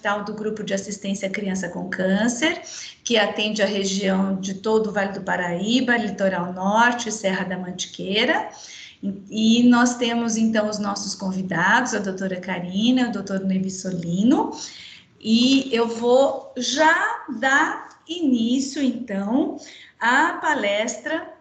hospital do Grupo de Assistência à Criança com Câncer, que atende a região de todo o Vale do Paraíba, Litoral Norte, Serra da Mantiqueira. E nós temos, então, os nossos convidados, a doutora Karina, o doutor Nevi Solino, e eu vou já dar início, então, à palestra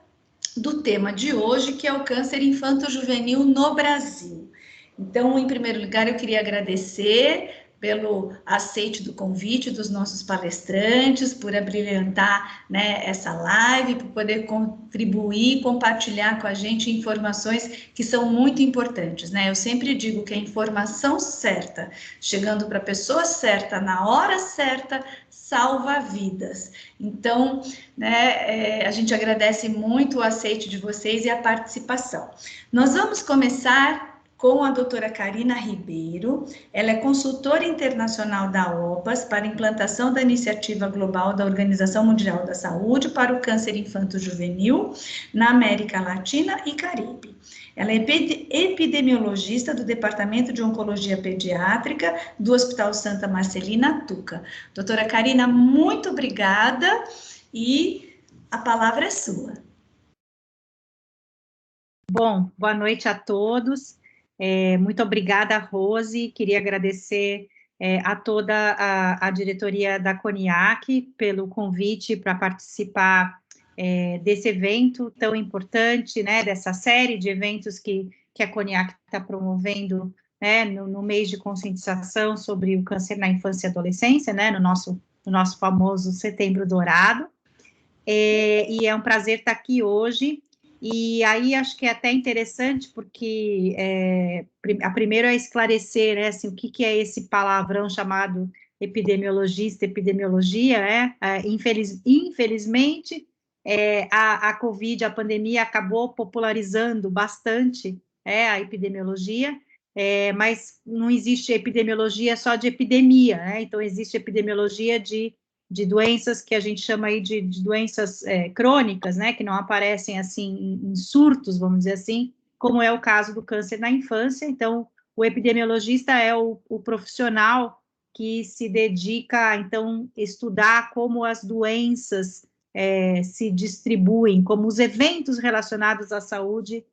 do tema de hoje, que é o câncer infanto-juvenil no Brasil. Então, em primeiro lugar, eu queria agradecer pelo aceite do convite dos nossos palestrantes, por abrilhantar, né, essa live, por poder contribuir, compartilhar com a gente informações que são muito importantes, né? Eu sempre digo que a informação certa, chegando para a pessoa certa, na hora certa, salva vidas. Então, né, a gente agradece muito o aceite de vocês e a participação. Nós vamos começar com a doutora Karina Ribeiro. Ela é consultora internacional da OPAS para implantação da iniciativa global da Organização Mundial da Saúde para o câncer infanto-juvenil na América Latina e Caribe. Ela é epidemiologista do Departamento de Oncologia Pediátrica do Hospital Santa Marcelina, Tuca. Doutora Karina, muito obrigada e a palavra é sua. Bom, boa noite a todos. Muito obrigada, Rose. Queria agradecer a toda a diretoria da CONIAC pelo convite para participar desse evento tão importante, né, dessa série de eventos que a CONIAC está promovendo, né, no mês de conscientização sobre o câncer na infância e adolescência, né, no nosso famoso Setembro Dourado. E é um prazer estar aqui hoje. E aí acho que é até interessante, porque a primeiro é esclarecer, né, assim, o que é esse palavrão chamado epidemiologia, infelizmente, a Covid, a pandemia, acabou popularizando bastante a epidemiologia, mas não existe epidemiologia só de epidemia, né, então existe epidemiologia de doenças que a gente chama aí de doenças crônicas, né, que não aparecem assim em surtos, vamos dizer assim, como é o caso do câncer na infância. Então, o epidemiologista é o profissional que se dedica a, então, estudar como as doenças se distribuem, como os eventos relacionados à saúde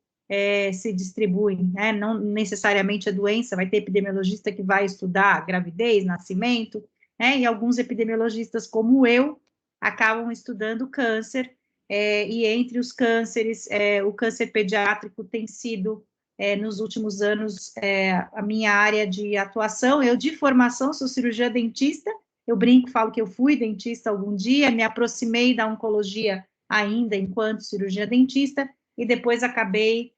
se distribuem, né, não necessariamente a doença, vai ter epidemiologista que vai estudar gravidez, nascimento, e alguns epidemiologistas, como eu, acabam estudando câncer, e entre os cânceres, o câncer pediátrico tem sido, nos últimos anos, a minha área de atuação. Eu, de formação, sou cirurgiã dentista, eu brinco, falo que eu fui dentista algum dia, me aproximei da oncologia ainda enquanto cirurgia dentista, e depois acabei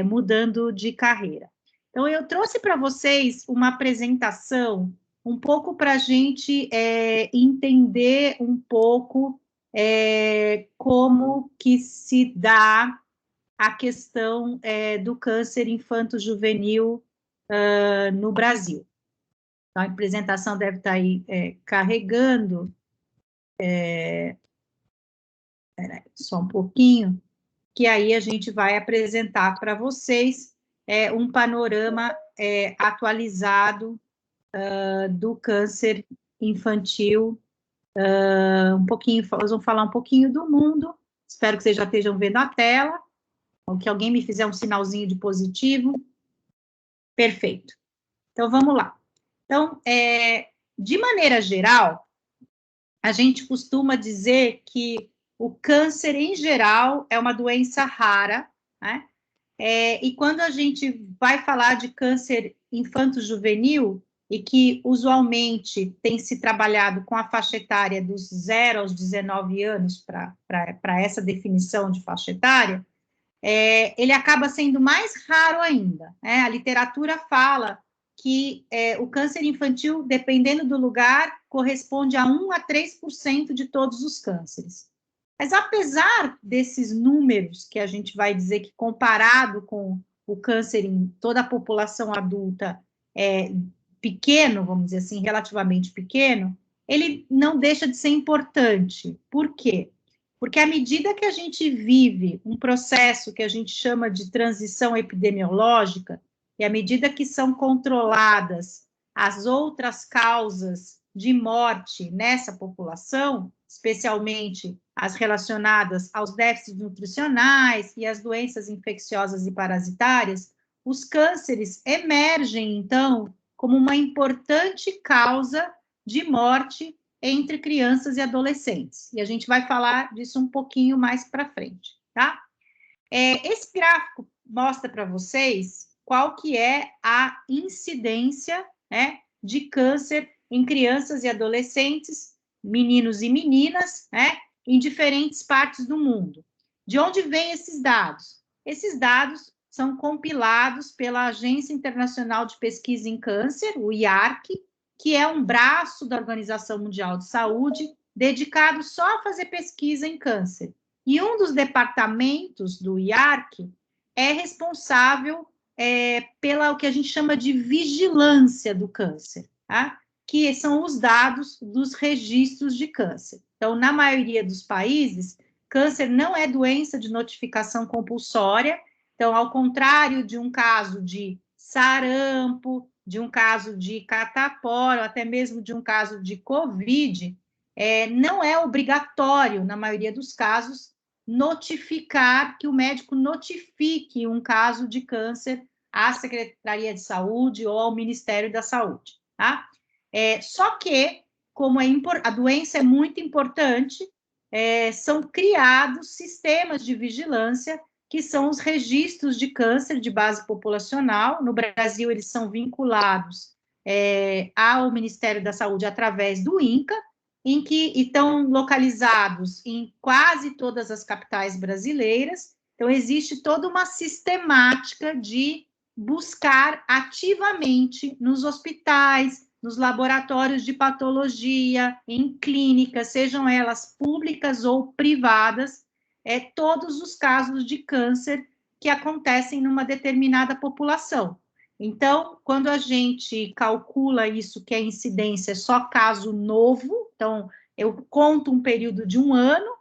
mudando de carreira. Então, eu trouxe para vocês uma apresentação um pouco para a gente entender um pouco como que se dá a questão do câncer infanto-juvenil no Brasil. Então, a apresentação deve estar aí carregando. Só um pouquinho, que aí a gente vai apresentar para vocês um panorama atualizado do câncer infantil, um pouquinho, nós vamos falar um pouquinho do mundo, espero que vocês já estejam vendo a tela, ou que alguém me fizer um sinalzinho de positivo. Perfeito. Então, vamos lá. Então, de maneira geral, a gente costuma dizer que o câncer, em geral, é uma doença rara, né? E quando a gente vai falar de câncer infanto-juvenil, e que usualmente tem se trabalhado com a faixa etária dos 0 aos 19 anos para essa definição de faixa etária, ele acaba sendo mais raro ainda, né? A literatura fala que o câncer infantil, dependendo do lugar, corresponde a 1 a 3% de todos os cânceres. Mas apesar desses números, que a gente vai dizer que comparado com o câncer em toda a população adulta pequeno, vamos dizer assim, relativamente pequeno, ele não deixa de ser importante. Por quê? Porque à medida que a gente vive um processo que a gente chama de transição epidemiológica, e à medida que são controladas as outras causas de morte nessa população, especialmente as relacionadas aos déficits nutricionais e as doenças infecciosas e parasitárias, os cânceres emergem, então, como uma importante causa de morte entre crianças e adolescentes. E a gente vai falar disso um pouquinho mais para frente, tá? Esse gráfico mostra para vocês qual que é a incidência, né, de câncer em crianças e adolescentes, meninos e meninas, né, em diferentes partes do mundo. De onde vêm esses dados? Esses dados são compilados pela Agência Internacional de Pesquisa em Câncer, o IARC, que é um braço da Organização Mundial de Saúde, dedicado só a fazer pesquisa em câncer. E um dos departamentos do IARC é responsável pela o que a gente chama de vigilância do câncer, tá? Que são os dados dos registros de câncer. Então, na maioria dos países, câncer não é doença de notificação compulsória. Então, ao contrário de um caso de sarampo, de um caso de catapora, ou até mesmo de um caso de Covid, não é obrigatório, na maioria dos casos, notificar, que o médico notifique um caso de câncer à Secretaria de Saúde ou ao Ministério da Saúde, tá? Só que, como a doença é muito importante, são criados sistemas de vigilância, que são os registros de câncer de base populacional. No Brasil, eles são vinculados ao Ministério da Saúde através do INCA, em que estão localizados em quase todas as capitais brasileiras. Então, existe toda uma sistemática de buscar ativamente nos hospitais, nos laboratórios de patologia, em clínicas, sejam elas públicas ou privadas, todos os casos de câncer que acontecem numa determinada população. Então, quando a gente calcula isso, que a incidência é só caso novo, então, eu conto um período de 1 ano,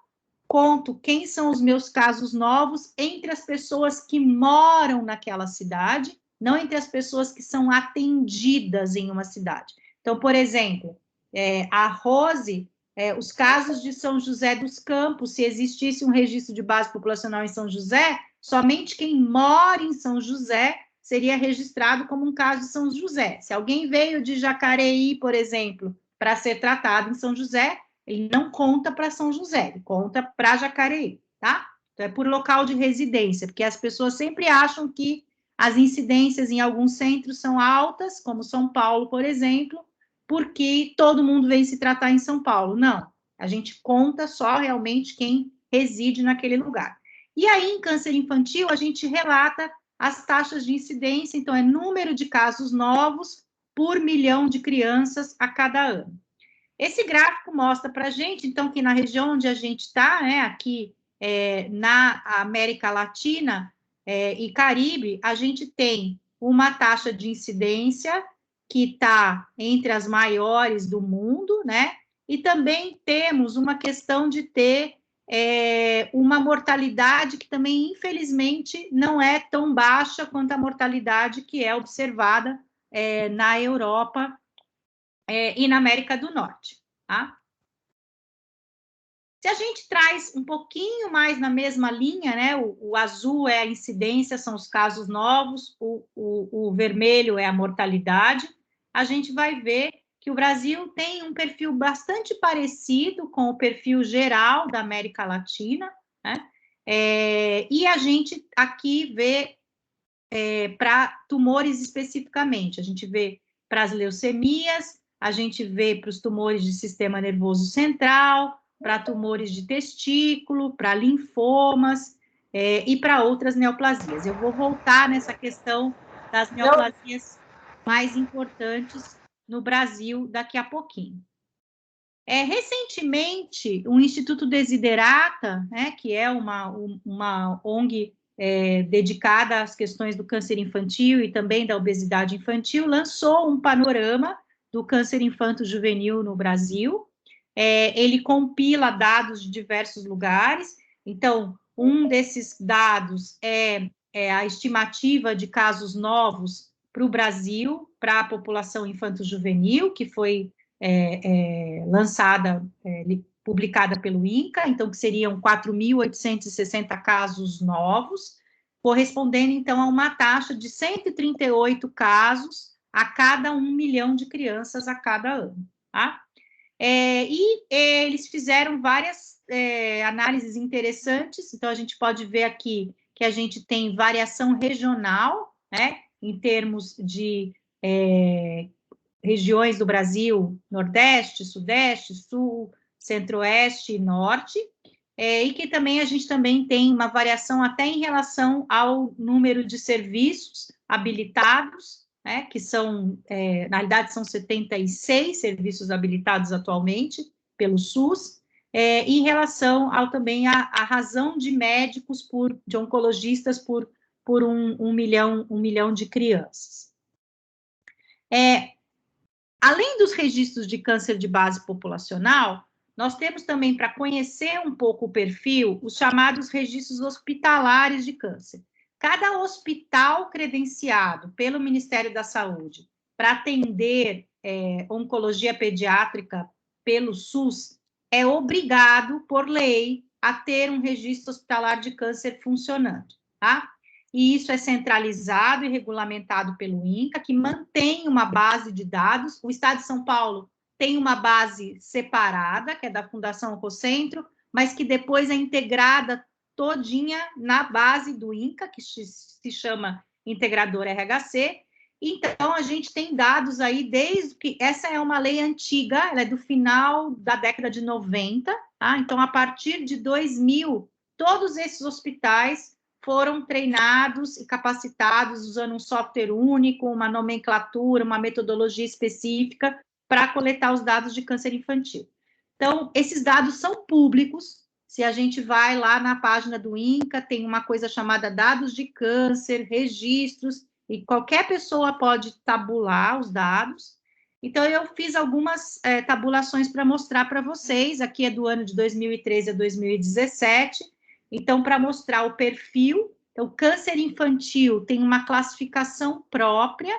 conto quem são os meus casos novos entre as pessoas que moram naquela cidade, não entre as pessoas que são atendidas em uma cidade. Então, por exemplo, a Rose, os casos de São José dos Campos, se existisse um registro de base populacional em São José, somente quem mora em São José seria registrado como um caso de São José. Se alguém veio de Jacareí, por exemplo, para ser tratado em São José, ele não conta para São José, ele conta para Jacareí, tá? Então, é por local de residência, porque as pessoas sempre acham que as incidências em alguns centros são altas, como São Paulo, por exemplo, porque todo mundo vem se tratar em São Paulo. Não, a gente conta só realmente quem reside naquele lugar. E aí, em câncer infantil, a gente relata as taxas de incidência, então, é número de casos novos por milhão de crianças a cada ano. Esse gráfico mostra para a gente, então, que na região onde a gente está, né, aqui na América Latina e Caribe, a gente tem uma taxa de incidência que está entre as maiores do mundo, né, e também temos uma questão de ter uma mortalidade que também, infelizmente, não é tão baixa quanto a mortalidade que é observada na Europa e na América do Norte, tá? Se a gente traz um pouquinho mais na mesma linha, né, o azul é a incidência, são os casos novos, o vermelho é a mortalidade, a gente vai ver que o Brasil tem um perfil bastante parecido com o perfil geral da América Latina, né, e a gente aqui vê para tumores especificamente, a gente vê para as leucemias, a gente vê para os tumores de sistema nervoso central, para tumores de testículo, para linfomas e para outras neoplasias. Eu vou voltar nessa questão das neoplasias mais importantes no Brasil daqui a pouquinho. Recentemente, o Instituto Desiderata, né, que é uma ONG dedicada às questões do câncer infantil e também da obesidade infantil, lançou um panorama do câncer infanto-juvenil no Brasil. Ele compila dados de diversos lugares. Então, um desses dados é a estimativa de casos novos para o Brasil para a população infanto-juvenil, que foi lançada, publicada pelo INCA, então, que seriam 4.860 casos novos, correspondendo, então, a uma taxa de 138 casos a cada 1 milhão de crianças a cada ano, tá? Eles fizeram várias análises interessantes, então, a gente pode ver aqui que a gente tem variação regional, né, em termos de regiões do Brasil, Nordeste, Sudeste, Sul, Centro-Oeste e Norte, e que também a gente também tem uma variação até em relação ao número de serviços habilitados, né, que são, na realidade, são 76 serviços habilitados atualmente pelo SUS, em relação ao também a razão de médicos, de oncologistas por um milhão de crianças. Além dos registros de câncer de base populacional, nós temos também, para conhecer um pouco o perfil, os chamados registros hospitalares de câncer. Cada hospital credenciado pelo Ministério da Saúde para atender oncologia pediátrica pelo SUS é obrigado, por lei, a ter um registro hospitalar de câncer funcionando, tá? E isso é centralizado e regulamentado pelo INCA, que mantém uma base de dados. O Estado de São Paulo tem uma base separada, que é da Fundação Oncocentro, mas que depois é integrada todinha na base do INCA, que se chama Integrador RHC. Então, a gente tem dados aí desde que... Essa é uma lei antiga, ela é do final da década de 90, tá? Então, a partir de 2000, todos esses hospitais foram treinados e capacitados usando um software único, uma nomenclatura, uma metodologia específica para coletar os dados de câncer infantil. Então, esses dados são públicos. Se a gente vai lá na página do INCA, tem uma coisa chamada dados de câncer, registros, e qualquer pessoa pode tabular os dados. Então, eu fiz algumas tabulações para mostrar para vocês. Aqui é do ano de 2013 a 2017. Então, para mostrar o perfil, o câncer infantil tem uma classificação própria,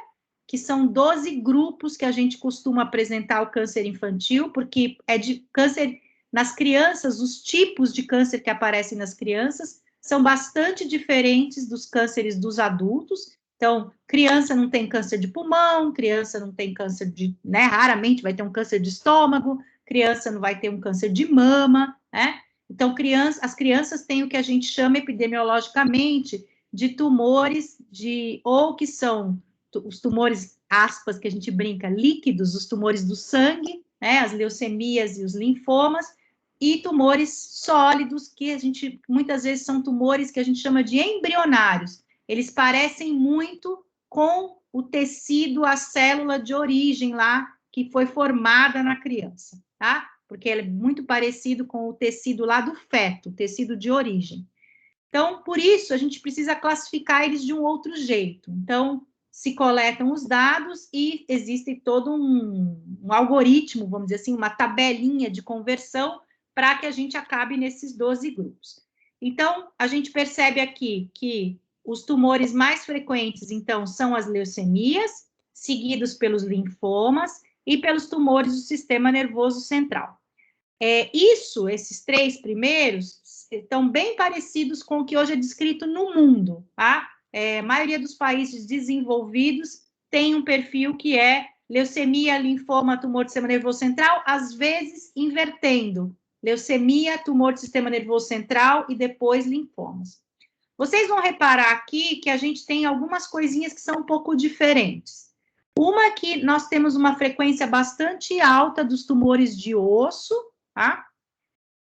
que são 12 grupos que a gente costuma apresentar o câncer infantil, porque é de câncer nas crianças, os tipos de câncer que aparecem nas crianças são bastante diferentes dos cânceres dos adultos. Então, criança não tem câncer de pulmão, criança não tem câncer de, né, raramente vai ter um câncer de estômago, criança não vai ter um câncer de mama, né? Então, as crianças têm o que a gente chama epidemiologicamente de tumores ou que são os tumores, aspas, que a gente brinca, líquidos, os tumores do sangue, né, as leucemias e os linfomas, e tumores sólidos, que a gente, muitas vezes, são tumores que a gente chama de embrionários. Eles parecem muito com o tecido, a célula de origem lá, que foi formada na criança, tá? Porque ele é muito parecido com o tecido lá do feto, o tecido de origem. Então, por isso, a gente precisa classificar eles de um outro jeito. Então, se coletam os dados e existe todo um algoritmo, vamos dizer assim, uma tabelinha de conversão para que a gente acabe nesses 12 grupos. Então, a gente percebe aqui que os tumores mais frequentes, então, são as leucemias, seguidos pelos linfomas e pelos tumores do sistema nervoso central. Esses 3 primeiros estão bem parecidos com o que hoje é descrito no mundo, tá? A maioria dos países desenvolvidos tem um perfil que é leucemia, linfoma, tumor do sistema nervoso central, às vezes invertendo, leucemia, tumor do sistema nervoso central e depois linfomas. Vocês vão reparar aqui que a gente tem algumas coisinhas que são um pouco diferentes. Uma é que nós temos uma frequência bastante alta dos tumores de osso, tá?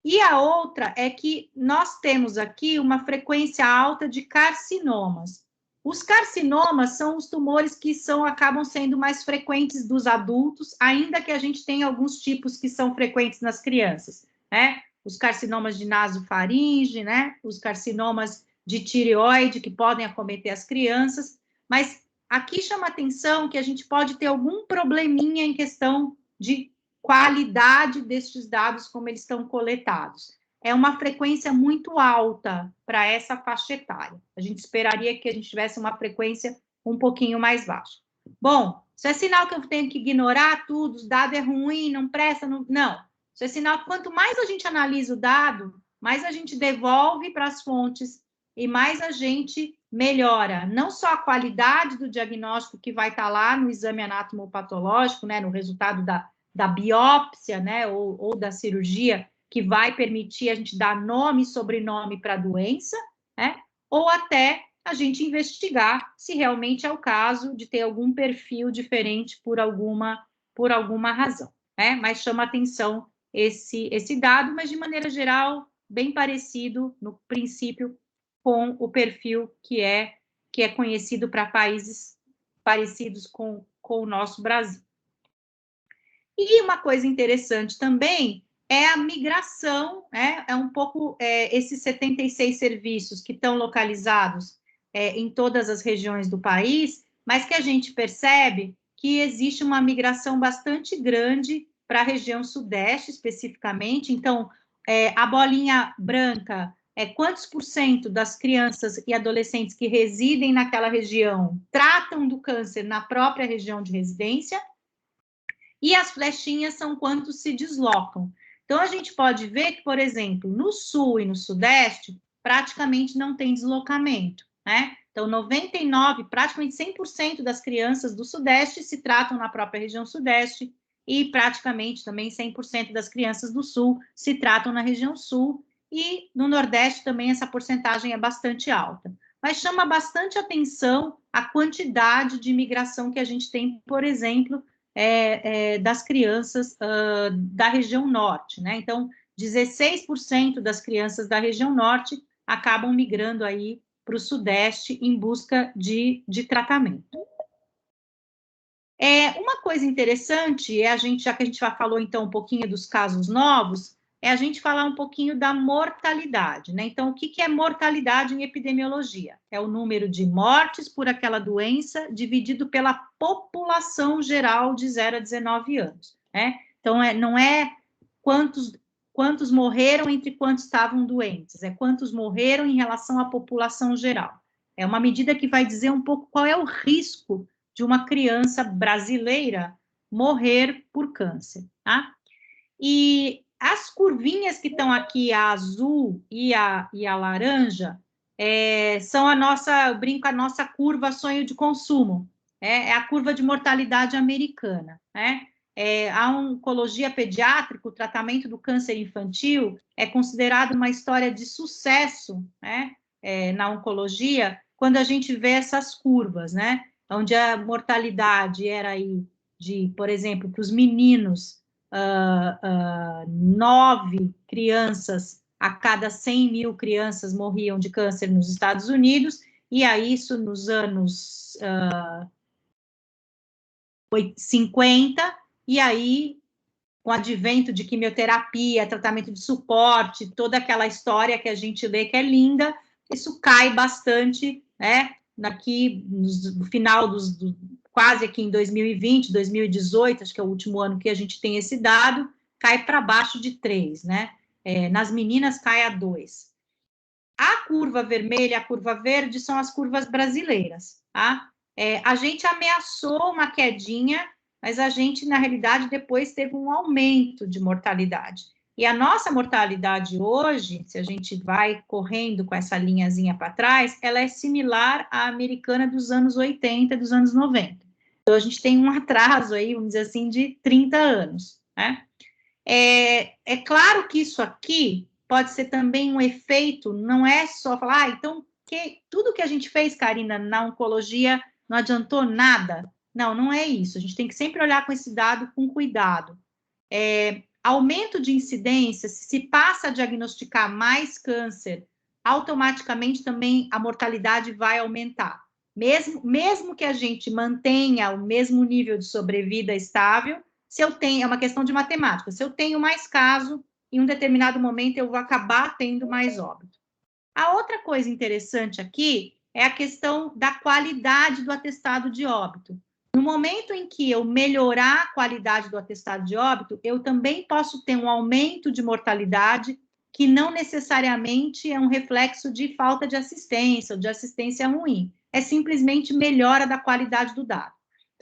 E a outra é que nós temos aqui uma frequência alta de carcinomas. Os carcinomas são os tumores que acabam sendo mais frequentes dos adultos, ainda que a gente tenha alguns tipos que são frequentes nas crianças, né? Os carcinomas de nasofaringe, né? Os carcinomas de tireoide, que podem acometer as crianças, mas aqui chama atenção que a gente pode ter algum probleminha em questão de qualidade destes dados, como eles estão coletados. É uma frequência muito alta para essa faixa etária. A gente esperaria que a gente tivesse uma frequência um pouquinho mais baixa. Bom, Isso é sinal que eu tenho que ignorar tudo, o dado é ruim, não presta, não. Isso é sinal que quanto mais a gente analisa o dado, mais a gente devolve para as fontes e mais a gente melhora, não só a qualidade do diagnóstico que vai estar lá no exame anatomopatológico, né, no resultado da biópsia, né, ou da cirurgia, que vai permitir a gente dar nome e sobrenome para a doença, né, ou até a gente investigar se realmente é o caso de ter algum perfil diferente por alguma razão, né? Mas chama atenção esse dado, mas de maneira geral, bem parecido no princípio com o perfil que é conhecido para países parecidos com o nosso Brasil. E uma coisa interessante também é a migração, né? É um pouco esses 76 serviços que estão localizados em todas as regiões do país, mas que a gente percebe que existe uma migração bastante grande para a região sudeste, especificamente. Então, a bolinha branca é quantos por cento das crianças e adolescentes que residem naquela região tratam do câncer na própria região de residência, e as flechinhas são quantos se deslocam. Então, a gente pode ver que, por exemplo, no sul e no sudeste, praticamente não tem deslocamento, né? Então, 99%, praticamente 100% das crianças do sudeste se tratam na própria região sudeste e praticamente também 100% das crianças do sul se tratam na região sul, e no nordeste também essa porcentagem é bastante alta. Mas chama bastante atenção a quantidade de imigração que a gente tem, por exemplo, das crianças da região norte, né? Então, 16% das crianças da região norte acabam migrando aí para o sudeste em busca de tratamento. Uma coisa interessante é já que a gente já falou então um pouquinho dos casos novos, é a gente falar um pouquinho da mortalidade, né? Então, o que é mortalidade em epidemiologia? É o número de mortes por aquela doença dividido pela população geral de 0 a 19 anos, né? Então, não é quantos morreram entre quantos estavam doentes, é quantos morreram em relação à população geral. É uma medida que vai dizer um pouco qual é o risco de uma criança brasileira morrer por câncer, tá? E as curvinhas que estão aqui, a azul e a laranja, são eu brinco, a nossa curva sonho de consumo, é a curva de mortalidade americana, né? A oncologia pediátrica, o tratamento do câncer infantil, é considerado uma história de sucesso, né? Na oncologia, quando a gente vê essas curvas, né? Onde a mortalidade era aí de, por exemplo, para os meninos, 9 crianças a cada 100 mil crianças morriam de câncer nos Estados Unidos, e aí isso nos anos 50, e aí, com o advento de quimioterapia, tratamento de suporte, toda aquela história que a gente lê que é linda, isso cai bastante, né? No final quase aqui em 2020, 2018, acho que é o último ano que a gente tem esse dado, cai para baixo de 3, né? Nas meninas cai a 2. A curva vermelha e a curva verde são as curvas brasileiras, tá? A gente ameaçou uma quedinha, mas a gente, na realidade, depois teve um aumento de mortalidade. E a nossa mortalidade hoje, se a gente vai correndo com essa linhazinha para trás, ela é similar à americana dos anos 80, dos anos 90. Então, a gente tem um atraso aí, vamos dizer assim, de 30 anos, né? É claro que isso aqui pode ser também um efeito, não é só falar, então, tudo que a gente fez, Karina, na oncologia não adiantou nada. Não, não é isso. A gente tem que sempre olhar com esse dado com cuidado. Aumento de incidência, se passa a diagnosticar mais câncer, automaticamente também a mortalidade vai aumentar. Mesmo que a gente mantenha o mesmo nível de sobrevida estável, se eu tenho, é uma questão de matemática, se eu tenho mais caso, em um determinado momento eu vou acabar tendo mais óbito. A outra coisa interessante aqui é a questão da qualidade do atestado de óbito. No momento em que eu melhorar a qualidade do atestado de óbito, eu também posso ter um aumento de mortalidade que não necessariamente é um reflexo de falta de assistência ou de assistência ruim. É simplesmente melhora da qualidade do dado.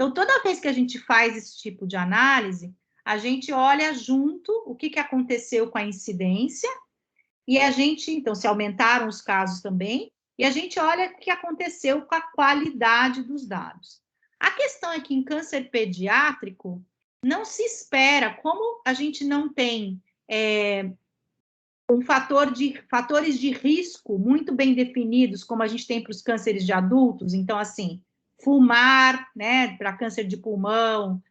Então, toda vez que a gente faz esse tipo de análise, a gente olha junto o que aconteceu com a incidência, e a gente, então, se aumentaram os casos também, e a gente olha o que aconteceu com a qualidade dos dados. A questão é que em câncer pediátrico, não se espera, como a gente não tem fatores de risco muito bem definidos, como a gente tem para os cânceres de adultos, então, assim, fumar, né, para câncer de pulmão,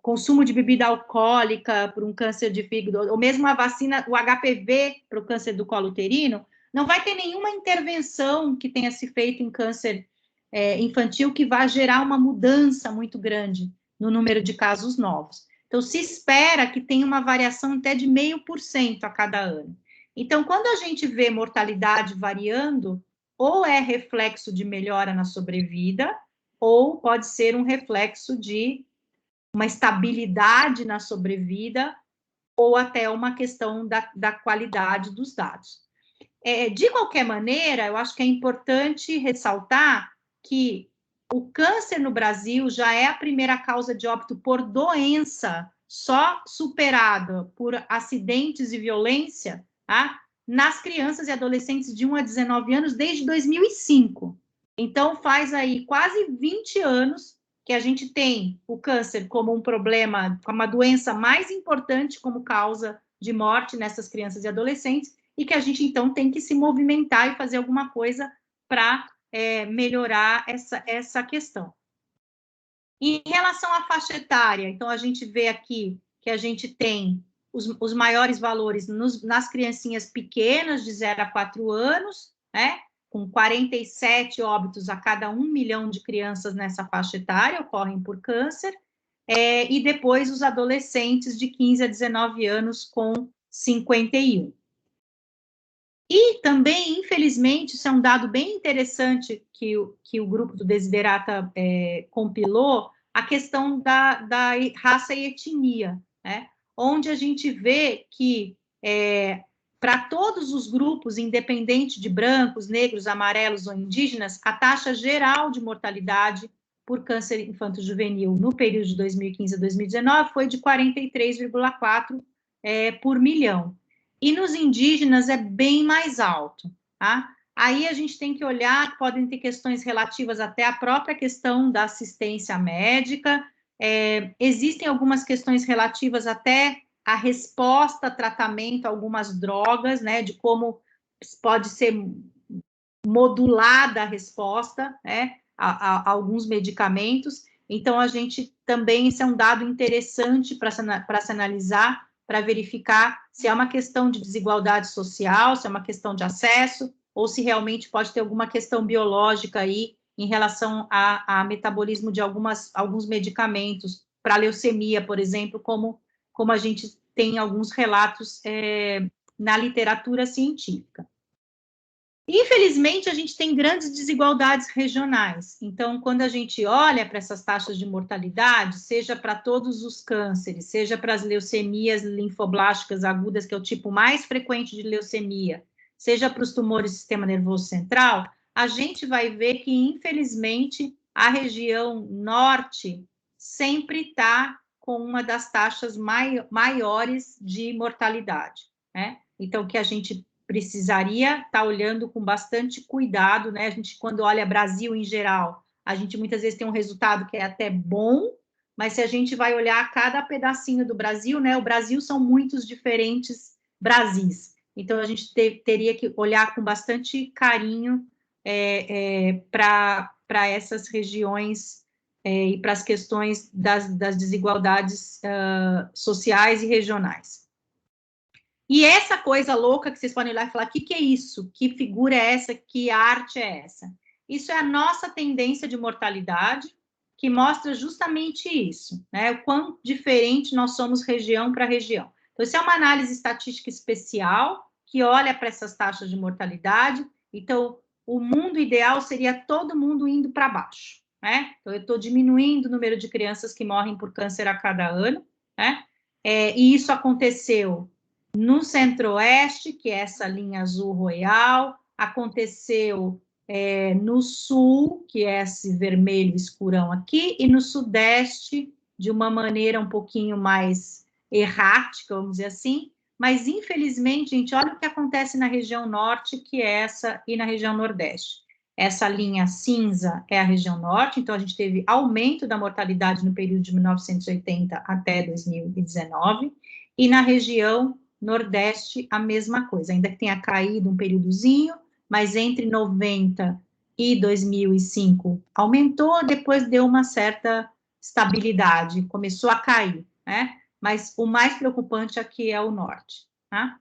consumo de bebida alcoólica para um câncer de fígado, ou mesmo a vacina, o HPV para o câncer do colo uterino, não vai ter nenhuma intervenção que tenha se feito em câncer infantil que vá gerar uma mudança muito grande no número de casos novos. Então, se espera que tenha uma variação até de 0,5% a cada ano. Então, quando a gente vê mortalidade variando, ou é reflexo de melhora na sobrevida, ou pode ser um reflexo de uma estabilidade na sobrevida, ou até uma questão da qualidade dos dados. De qualquer maneira, eu acho que é importante ressaltar que o câncer no Brasil já é a primeira causa de óbito por doença, só superada por acidentes e violência, tá? Nas crianças e adolescentes de 1 a 19 anos desde 2005. Então, faz aí quase 20 anos que a gente tem o câncer como um problema, como uma doença mais importante como causa de morte nessas crianças e adolescentes, e que a gente, então, tem que se movimentar e fazer alguma coisa para melhorar essa questão. Em relação à faixa etária, então, a gente vê aqui que a gente tem os maiores valores nas criancinhas pequenas, de 0 a 4 anos, né? Com 47 óbitos a cada 1 milhão de crianças nessa faixa etária ocorrem por câncer, e depois os adolescentes de 15 a 19 anos com 51. E também, infelizmente, isso é um dado bem interessante que o grupo do Desiderata compilou, a questão da raça e etnia, né? Onde a gente vê que, para todos os grupos, independente de brancos, negros, amarelos ou indígenas, a taxa geral de mortalidade por câncer infanto-juvenil no período de 2015 a 2019 foi de 43,4 por milhão. E nos indígenas é bem mais alto, tá? Aí a gente tem que olhar, podem ter questões relativas até à própria questão da assistência médica, existem algumas questões relativas até à resposta a tratamento, algumas drogas, né, de como pode ser modulada a resposta, né, a alguns medicamentos. Então, a gente também, isso é um dado interessante para se analisar, para verificar se é uma questão de desigualdade social, se é uma questão de acesso, ou se realmente pode ter alguma questão biológica aí em relação a metabolismo de alguns medicamentos, para leucemia, por exemplo, como a gente tem alguns relatos na literatura científica. Infelizmente, a gente tem grandes desigualdades regionais. Então, quando a gente olha para essas taxas de mortalidade, seja para todos os cânceres, seja para as leucemias linfoblásticas agudas, que é o tipo mais frequente de leucemia, seja para os tumores do sistema nervoso central, a gente vai ver que, infelizmente, a região norte sempre está com uma das taxas maiores de mortalidade, né? Então, que a gente precisaria estar olhando com bastante cuidado, né? A gente, quando olha Brasil em geral, a gente muitas vezes tem um resultado que é até bom, mas se a gente vai olhar cada pedacinho do Brasil, né? O Brasil são muitos diferentes Brasis. Então, a gente teria que olhar com bastante carinho para essas regiões e para as questões das desigualdades sociais e regionais. E essa coisa louca que vocês podem olhar e falar, o que é isso? Que figura é essa? Que arte é essa? Isso é a nossa tendência de mortalidade, que mostra justamente isso, né? O quão diferente nós somos região para região. Então, isso é uma análise estatística especial, que olha para essas taxas de mortalidade. Então, o mundo ideal seria todo mundo indo para baixo, né? Então, eu estou diminuindo o número de crianças que morrem por câncer a cada ano, né? E isso aconteceu no Centro-Oeste, que é essa linha azul royal, aconteceu no sul, que é esse vermelho escurão aqui, e no sudeste, de uma maneira um pouquinho mais errática, vamos dizer assim, mas infelizmente, gente, olha o que acontece na região norte, que é essa, e na região nordeste. Essa linha cinza é a região norte, então a gente teve aumento da mortalidade no período de 1980 até 2019, e na região nordeste a mesma coisa, ainda que tenha caído um períodozinho, mas entre 90 e 2005 aumentou, depois deu uma certa estabilidade, começou a cair, né? Mas o mais preocupante aqui é o norte, tá?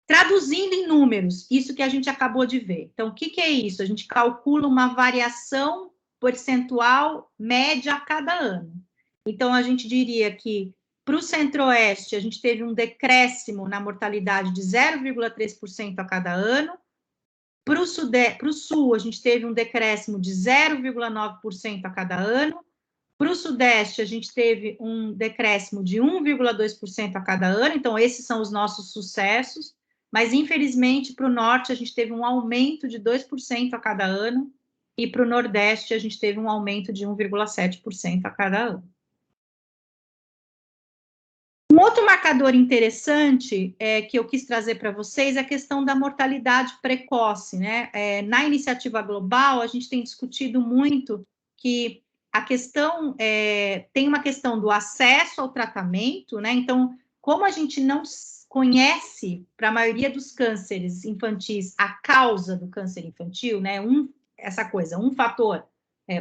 Traduzindo em números, isso que a gente acabou de ver. Então, o que é isso? A gente calcula uma variação percentual média a cada ano. Então, a gente diria que para o centro-oeste, a gente teve um decréscimo na mortalidade de 0,3% a cada ano. Para o sul, a gente teve um decréscimo de 0,9% a cada ano. Para o sudeste, a gente teve um decréscimo de 1,2% a cada ano. Então, esses são os nossos sucessos. Mas, infelizmente, para o norte, a gente teve um aumento de 2% a cada ano. E para o nordeste, a gente teve um aumento de 1,7% a cada ano. Um outro marcador interessante que eu quis trazer para vocês é a questão da mortalidade precoce, né? Na iniciativa global, a gente tem discutido muito que a questão tem uma questão do acesso ao tratamento, né? Então, como a gente não conhece, para a maioria dos cânceres infantis, a causa do câncer infantil, né? Essa coisa, um fator,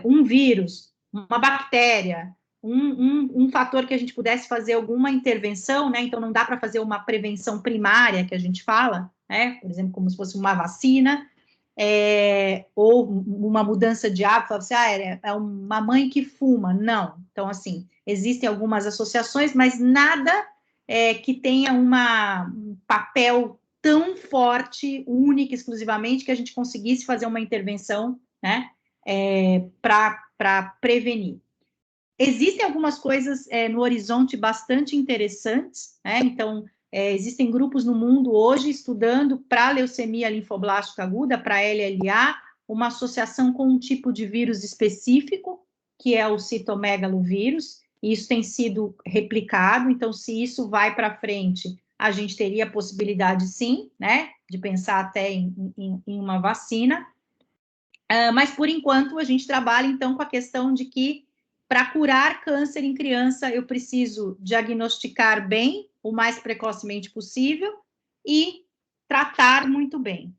um vírus, uma bactéria, um fator que a gente pudesse fazer alguma intervenção, né? Então, não dá para fazer uma prevenção primária, que a gente fala, né? Por exemplo, como se fosse uma vacina, ou uma mudança de hábito, assim, é uma mãe que fuma. Não. Então, assim, existem algumas associações, mas nada que tenha um papel tão forte, único, exclusivamente, que a gente conseguisse fazer uma intervenção, né? Para prevenir. Existem algumas coisas no horizonte bastante interessantes, né? Então, existem grupos no mundo hoje estudando para leucemia linfoblástica aguda, para LLA, uma associação com um tipo de vírus específico, que é o citomegalovírus, e isso tem sido replicado, então, se isso vai para frente, a gente teria a possibilidade, sim, né, de pensar até em uma vacina, mas, por enquanto, a gente trabalha, então, com a questão de que para curar câncer em criança, eu preciso diagnosticar bem, o mais precocemente possível, e tratar muito bem.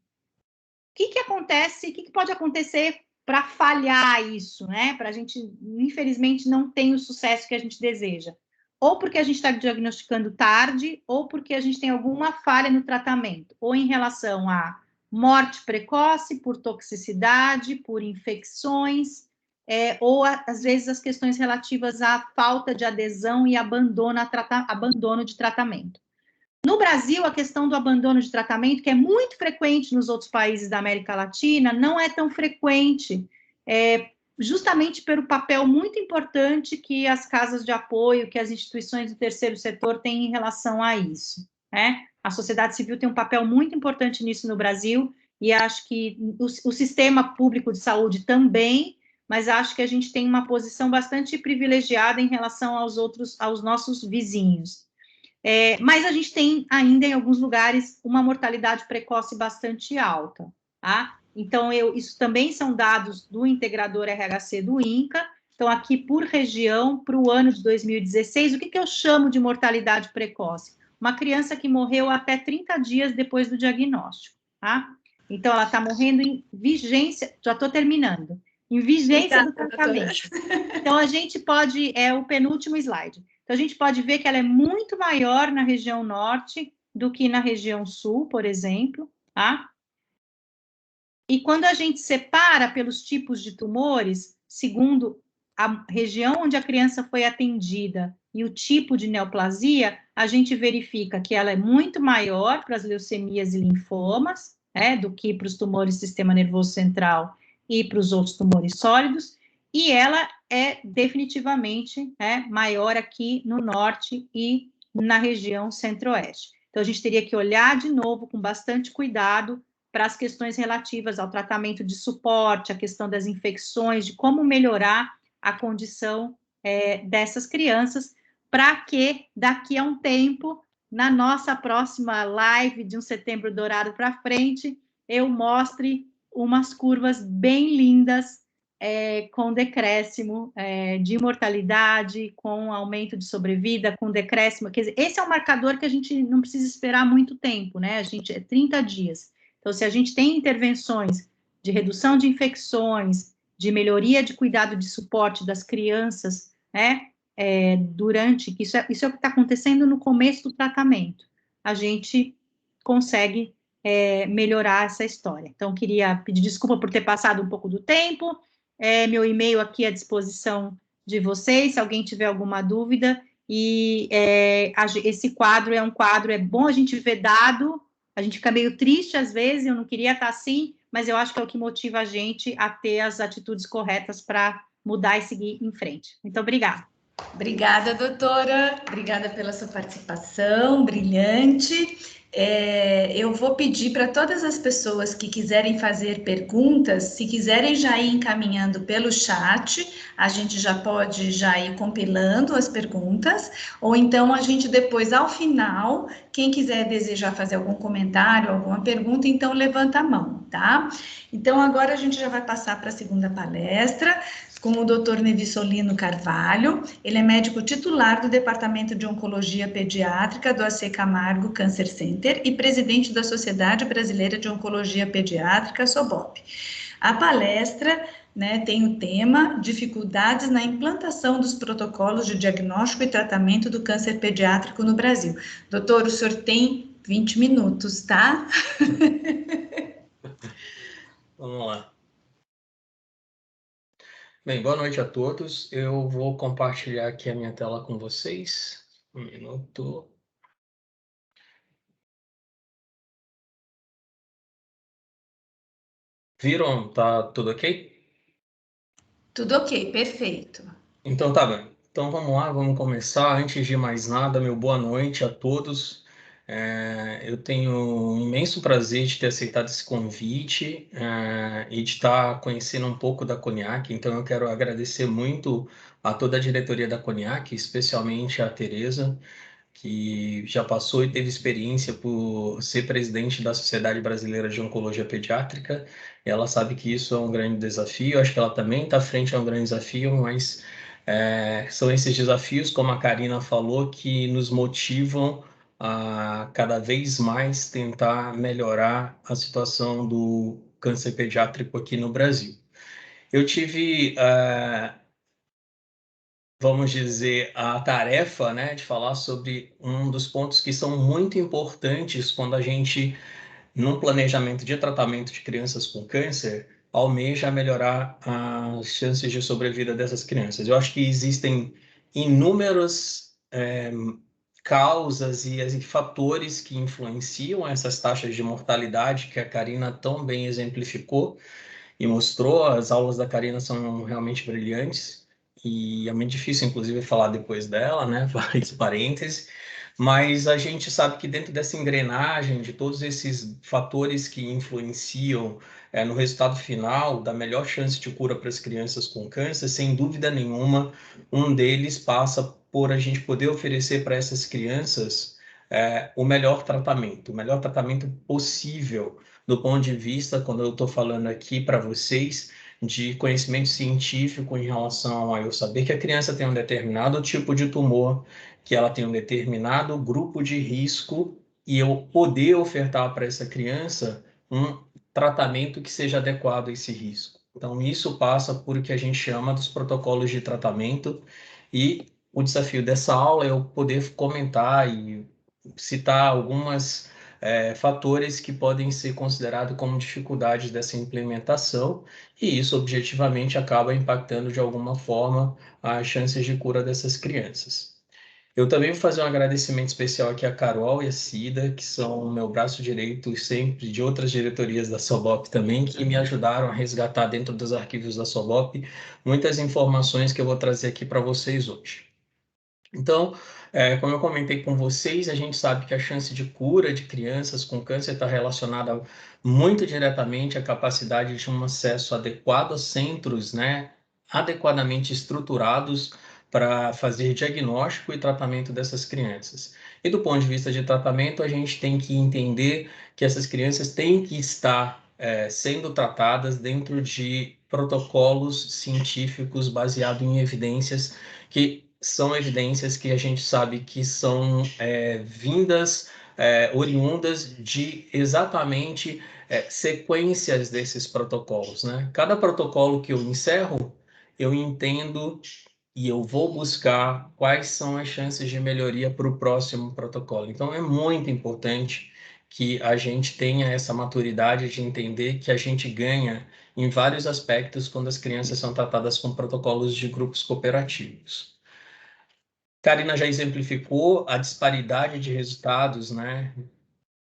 O que acontece, o que pode acontecer para falhar isso, né? Para a gente, infelizmente, não ter o sucesso que a gente deseja. Ou porque a gente está diagnosticando tarde, ou porque a gente tem alguma falha no tratamento, ou em relação a morte precoce por toxicidade, por infecções, ou às vezes as questões relativas à falta de adesão e abandono de tratamento. No Brasil, a questão do abandono de tratamento, que é muito frequente nos outros países da América Latina, não é tão frequente, justamente pelo papel muito importante que as casas de apoio, que as instituições do terceiro setor têm em relação a isso, né? A sociedade civil tem um papel muito importante nisso no Brasil, e acho que o sistema público de saúde também, mas acho que a gente tem uma posição bastante privilegiada em relação aos nossos vizinhos. Mas a gente tem ainda, em alguns lugares, uma mortalidade precoce bastante alta, tá? Então, isso também são dados do integrador RHC do INCA. Então, aqui por região, para o ano de 2016, o que eu chamo de mortalidade precoce? Uma criança que morreu até 30 dias depois do diagnóstico, tá? Então, ela está morrendo em vigência, já estou terminando, em vigência do tratamento. Então, a gente pode, o penúltimo slide. Então, a gente pode ver que ela é muito maior na região norte do que na região sul, por exemplo, tá? E quando a gente separa pelos tipos de tumores, segundo a região onde a criança foi atendida e o tipo de neoplasia, a gente verifica que ela é muito maior para as leucemias e linfomas, do que para os tumores do sistema nervoso central e para os outros tumores sólidos, e ela é definitivamente maior aqui no norte e na região centro-oeste. Então, a gente teria que olhar de novo com bastante cuidado para as questões relativas ao tratamento de suporte, a questão das infecções, de como melhorar a condição dessas crianças, para que daqui a um tempo, na nossa próxima live de um Setembro Dourado para frente, eu mostre umas curvas bem lindas, com decréscimo de mortalidade, com aumento de sobrevida, com decréscimo, quer dizer, esse é um marcador que a gente não precisa esperar muito tempo, né? A gente, 30 dias. Então, se a gente tem intervenções de redução de infecções, de melhoria de cuidado de suporte das crianças, né? Durante, isso é o que está acontecendo no começo do tratamento, a gente consegue melhorar essa história. Então, queria pedir desculpa por ter passado um pouco do tempo, meu e-mail aqui à disposição de vocês, se alguém tiver alguma dúvida, e esse quadro é um quadro, é bom a gente ver dado, a gente fica meio triste às vezes, eu não queria estar assim, mas eu acho que é o que motiva a gente a ter as atitudes corretas para mudar e seguir em frente. Muito obrigada. Obrigada, doutora. Obrigada pela sua participação brilhante. Eu vou pedir para todas as pessoas que quiserem fazer perguntas, se quiserem já ir encaminhando pelo chat, a gente já pode já ir compilando as perguntas, ou então a gente depois, ao final, quem quiser desejar fazer algum comentário, alguma pergunta, então levanta a mão, tá? Então agora a gente já vai passar para a segunda palestra, com o Dr. Nevissolino Carvalho. Ele é médico titular do Departamento de Oncologia Pediátrica do AC Camargo Cancer Center e presidente da Sociedade Brasileira de Oncologia Pediátrica, SOBOP. A palestra, tem o tema Dificuldades na implantação dos protocolos de diagnóstico e tratamento do câncer pediátrico no Brasil. Doutor, o senhor tem 20 minutos, tá? Vamos lá. Bem, boa noite a todos. Eu vou compartilhar aqui a minha tela com vocês. Um minuto. Viram? Tá tudo ok? Tudo ok, perfeito. Então tá bem. Então vamos lá, vamos começar. Antes de mais nada, meu boa noite a todos. Eu tenho um imenso prazer de ter aceitado esse convite e de estar conhecendo um pouco da Coniac. Então eu quero agradecer muito a toda a diretoria da Coniac, especialmente a Tereza, que já passou e teve experiência por ser presidente da Sociedade Brasileira de Oncologia Pediátrica. Ela sabe que isso é um grande desafio, acho que ela também está frente a um grande desafio, mas são esses desafios, como a Karina falou, que nos motivam a cada vez mais tentar melhorar a situação do câncer pediátrico aqui no Brasil. Eu tive vamos dizer, a tarefa, de falar sobre um dos pontos que são muito importantes quando a gente, no planejamento de tratamento de crianças com câncer, almeja melhorar as chances de sobrevida dessas crianças. Eu acho que existem inúmeras causas e fatores que influenciam essas taxas de mortalidade que a Karina tão bem exemplificou e mostrou. As aulas da Karina são realmente brilhantes e é muito difícil, inclusive, falar depois dela, faz parênteses, mas a gente sabe que dentro dessa engrenagem de todos esses fatores que influenciam no resultado final da melhor chance de cura para as crianças com câncer, sem dúvida nenhuma, um deles passa por a gente poder oferecer para essas crianças o melhor tratamento possível, do ponto de vista, quando eu estou falando aqui para vocês, de conhecimento científico em relação a eu saber que a criança tem um determinado tipo de tumor, que ela tem um determinado grupo de risco, e eu poder ofertar para essa criança um tratamento que seja adequado a esse risco. Então, isso passa por o que a gente chama dos protocolos de tratamento, e o desafio dessa aula é eu poder comentar e citar algumas fatores que podem ser considerados como dificuldades dessa implementação, e isso objetivamente acaba impactando de alguma forma as chances de cura dessas crianças. Eu também vou fazer um agradecimento especial aqui à Carol e à Cida, que são o meu braço direito sempre de outras diretorias da SOBOP também, que me ajudaram a resgatar dentro dos arquivos da SOBOP muitas informações que eu vou trazer aqui para vocês hoje. Então, como eu comentei com vocês, a gente sabe que a chance de cura de crianças com câncer está relacionada muito diretamente à capacidade de um acesso adequado a centros, né, adequadamente estruturados para fazer diagnóstico e tratamento dessas crianças. E do ponto de vista de tratamento, a gente tem que entender que essas crianças têm que estar sendo tratadas dentro de protocolos científicos baseados em evidências que são evidências que a gente sabe que são vindas, oriundas de exatamente sequências desses protocolos, né? Cada protocolo que eu encerro, eu entendo e eu vou buscar quais são as chances de melhoria para o próximo protocolo. Então, é muito importante que a gente tenha essa maturidade de entender que a gente ganha em vários aspectos quando as crianças são tratadas com protocolos de grupos cooperativos. Karina já exemplificou a disparidade de resultados, né,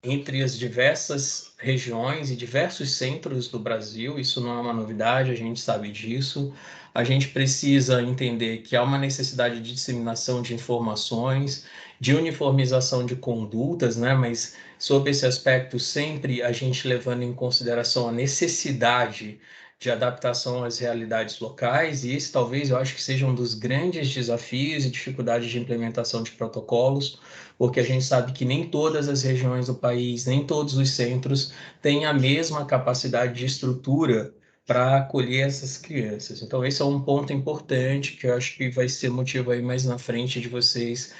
entre as diversas regiões e diversos centros do Brasil. Isso não é uma novidade, a gente sabe disso. A gente precisa entender que há uma necessidade de disseminação de informações, de uniformização de condutas, né, mas sob esse aspecto sempre a gente levando em consideração a necessidade de adaptação às realidades locais, e esse talvez eu acho que seja um dos grandes desafios e dificuldades de implementação de protocolos, porque a gente sabe que nem todas as regiões do país, nem todos os centros têm a mesma capacidade de estrutura para acolher essas crianças. Então, esse é um ponto importante que eu acho que vai ser motivo aí mais na frente de vocês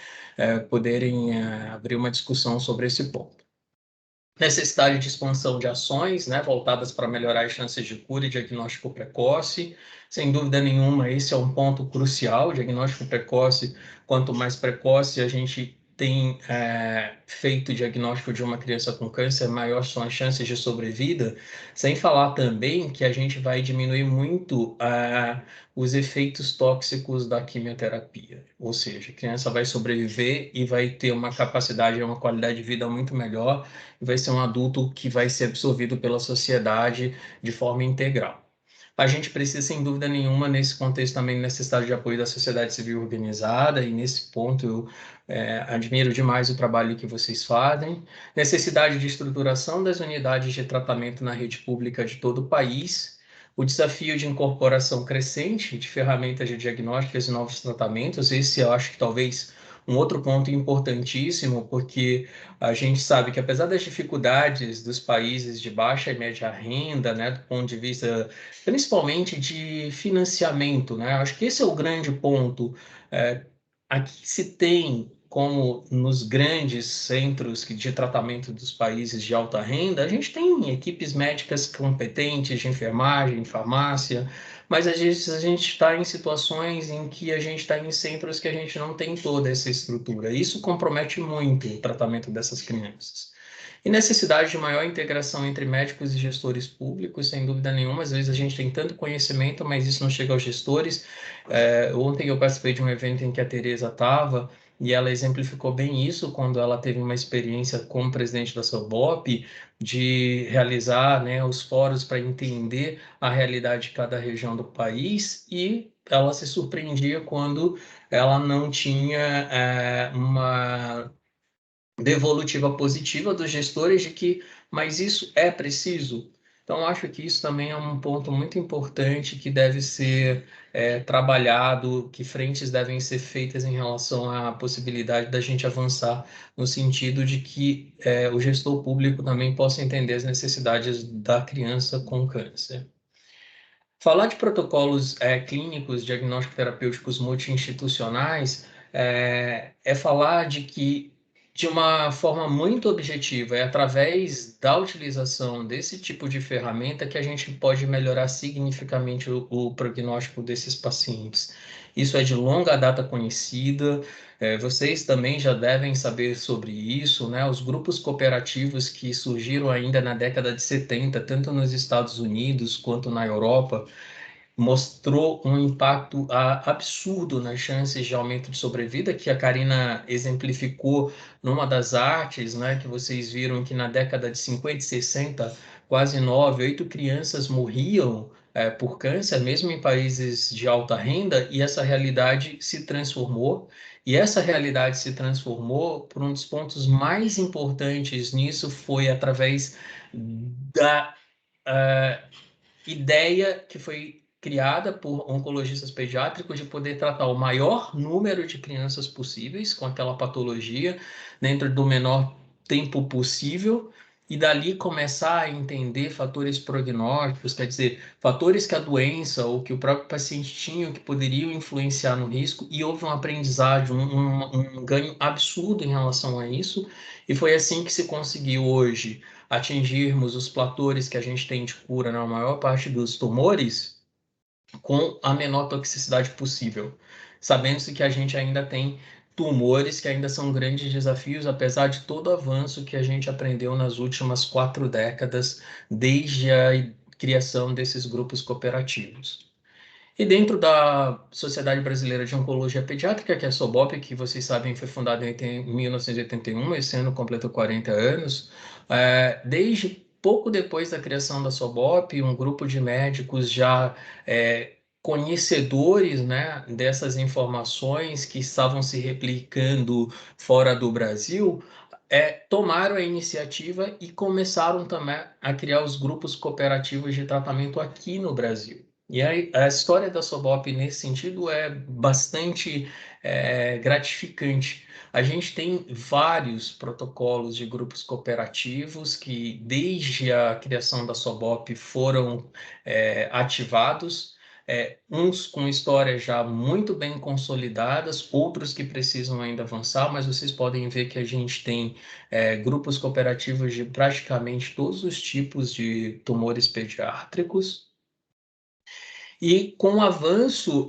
poderem abrir uma discussão sobre esse ponto. Necessidade de expansão de ações, né, voltadas para melhorar as chances de cura e diagnóstico precoce. Sem dúvida nenhuma, esse é um ponto crucial. Diagnóstico precoce, quanto mais precoce a gente tem feito o diagnóstico de uma criança com câncer, maior são as chances de sobrevida. Sem falar também que a gente vai diminuir muito os efeitos tóxicos da quimioterapia. Ou seja, a criança vai sobreviver e vai ter uma capacidade, uma qualidade de vida muito melhor, vai ser um adulto que vai ser absorvido pela sociedade de forma integral. A gente precisa, sem dúvida nenhuma, nesse contexto também, necessidade de apoio da sociedade civil organizada, e nesse ponto eu admiro demais o trabalho que vocês fazem. Necessidade de estruturação das unidades de tratamento na rede pública de todo o país, o desafio de incorporação crescente de ferramentas de diagnósticos e novos tratamentos. Esse eu acho que talvez um outro ponto importantíssimo, porque a gente sabe que apesar das dificuldades dos países de baixa e média renda, né, do ponto de vista principalmente de financiamento, né, acho que esse é o grande ponto. Aqui se tem, como nos grandes centros de tratamento dos países de alta renda, a gente tem equipes médicas competentes de enfermagem, farmácia, mas às vezes a gente está em situações em que a gente está em centros que a gente não tem toda essa estrutura. Isso compromete muito o tratamento dessas crianças. E necessidade de maior integração entre médicos e gestores públicos, sem dúvida nenhuma. Às vezes a gente tem tanto conhecimento, mas isso não chega aos gestores. Ontem eu participei de um evento em que a Tereza estava, e ela exemplificou bem isso quando ela teve uma experiência como presidente da SOBOP, de realizar, né, os fóruns para entender a realidade de cada região do país, e ela se surpreendia quando ela não tinha uma devolutiva positiva dos gestores de que, mas isso é preciso. Então, acho que isso também é um ponto muito importante que deve ser trabalhado, que frentes devem ser feitas em relação à possibilidade da gente avançar no sentido de que o gestor público também possa entender as necessidades da criança com câncer. Falar de protocolos clínicos, diagnósticos terapêuticos multi-institucionais é falar de que, de uma forma muito objetiva, é através da utilização desse tipo de ferramenta que a gente pode melhorar significativamente o prognóstico desses pacientes. Isso é de longa data conhecida, vocês também já devem saber sobre isso, né? Os grupos cooperativos que surgiram ainda na década de 70, tanto nos Estados Unidos quanto na Europa, mostrou um impacto absurdo nas chances de aumento de sobrevida, que a Karina exemplificou numa das artes, né, que vocês viram que na década de 50 e 60, quase 9, 8 crianças morriam por câncer, mesmo em países de alta renda, e essa realidade se transformou. E essa realidade se transformou por um dos pontos mais importantes nisso foi através da ideia que foi criada por oncologistas pediátricos de poder tratar o maior número de crianças possíveis com aquela patologia dentro do menor tempo possível e dali começar a entender fatores prognósticos, quer dizer, fatores que a doença ou que o próprio paciente tinha que poderiam influenciar no risco, e houve um aprendizado, um ganho absurdo em relação a isso, e foi assim que se conseguiu hoje atingirmos os platores que a gente tem de cura na maior parte dos tumores com a menor toxicidade possível, sabendo-se que a gente ainda tem tumores que ainda são grandes desafios, apesar de todo o avanço que a gente aprendeu nas últimas 4 décadas, desde a criação desses grupos cooperativos. E dentro da Sociedade Brasileira de Oncologia Pediátrica, que é a SOBOP, que vocês sabem foi fundada em 1981, esse ano completou 40 anos, desde pouco depois da criação da SOBOP, um grupo de médicos já conhecedores, né, dessas informações que estavam se replicando fora do Brasil, tomaram a iniciativa e começaram também a criar os grupos cooperativos de tratamento aqui no Brasil. E a história da SOBOP nesse sentido é bastante gratificante. A gente tem vários protocolos de grupos cooperativos que, desde a criação da SOBOP, foram ativados. Uns com histórias já muito bem consolidadas, outros que precisam ainda avançar, mas vocês podem ver que a gente tem grupos cooperativos de praticamente todos os tipos de tumores pediátricos. E com o avanço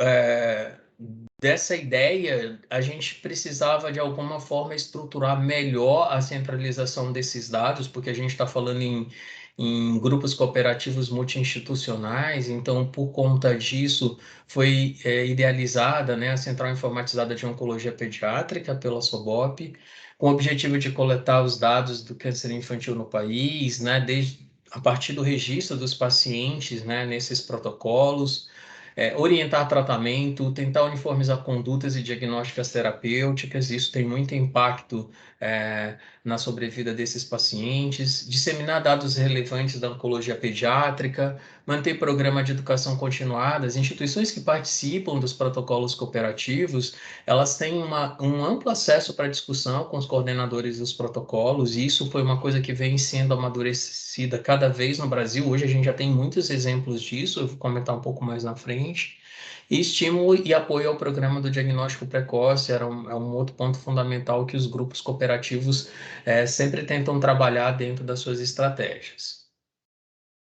dessa ideia, a gente precisava de alguma forma estruturar melhor a centralização desses dados, porque a gente está falando em grupos cooperativos multi-institucionais, então, por conta disso, foi idealizada, né, a Central Informatizada de Oncologia Pediátrica pela SOBOP, com o objetivo de coletar os dados do câncer infantil no país, né, a partir do registro dos pacientes, né, nesses protocolos, orientar tratamento, tentar uniformizar condutas e diagnósticas terapêuticas, isso tem muito impacto na sobrevida desses pacientes, disseminar dados relevantes da oncologia pediátrica, manter programa de educação continuada. As instituições que participam dos protocolos cooperativos, elas têm um amplo acesso para discussão com os coordenadores dos protocolos, e isso foi uma coisa que vem sendo amadurecida cada vez no Brasil. Hoje a gente já tem muitos exemplos disso, eu vou comentar um pouco mais na frente. E estímulo e apoio ao programa do diagnóstico precoce é um outro ponto fundamental que os grupos cooperativos sempre tentam trabalhar dentro das suas estratégias.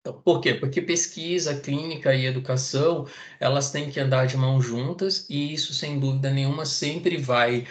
Então, por quê? Porque pesquisa, clínica e educação, elas têm que andar de mãos juntas, e isso, sem dúvida nenhuma, sempre vai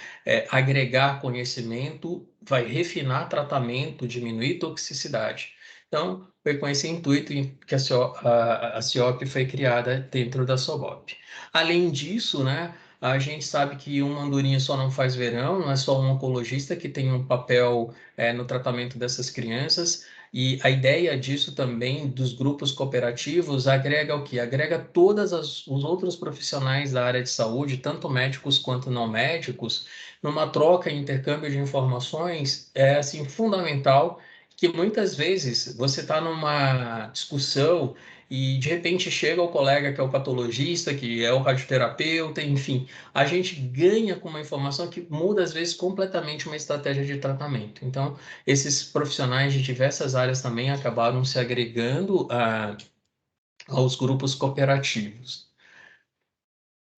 agregar conhecimento, vai refinar tratamento, diminuir toxicidade. Então, foi com esse intuito que a CIOP foi criada dentro da SOBOP. Além disso, né, a gente sabe que uma andorinha só não faz verão, não é só um oncologista que tem um papel no tratamento dessas crianças. E a ideia disso também, dos grupos cooperativos, agrega o quê? Agrega todos os outros profissionais da área de saúde, tanto médicos quanto não médicos, numa troca e intercâmbio de informações, assim, fundamental, que muitas vezes você está numa discussão e, de repente, chega o colega que é o patologista, que é o radioterapeuta, enfim, a gente ganha com uma informação que muda, às vezes, completamente uma estratégia de tratamento. Então, esses profissionais de diversas áreas também acabaram se agregando aos grupos cooperativos.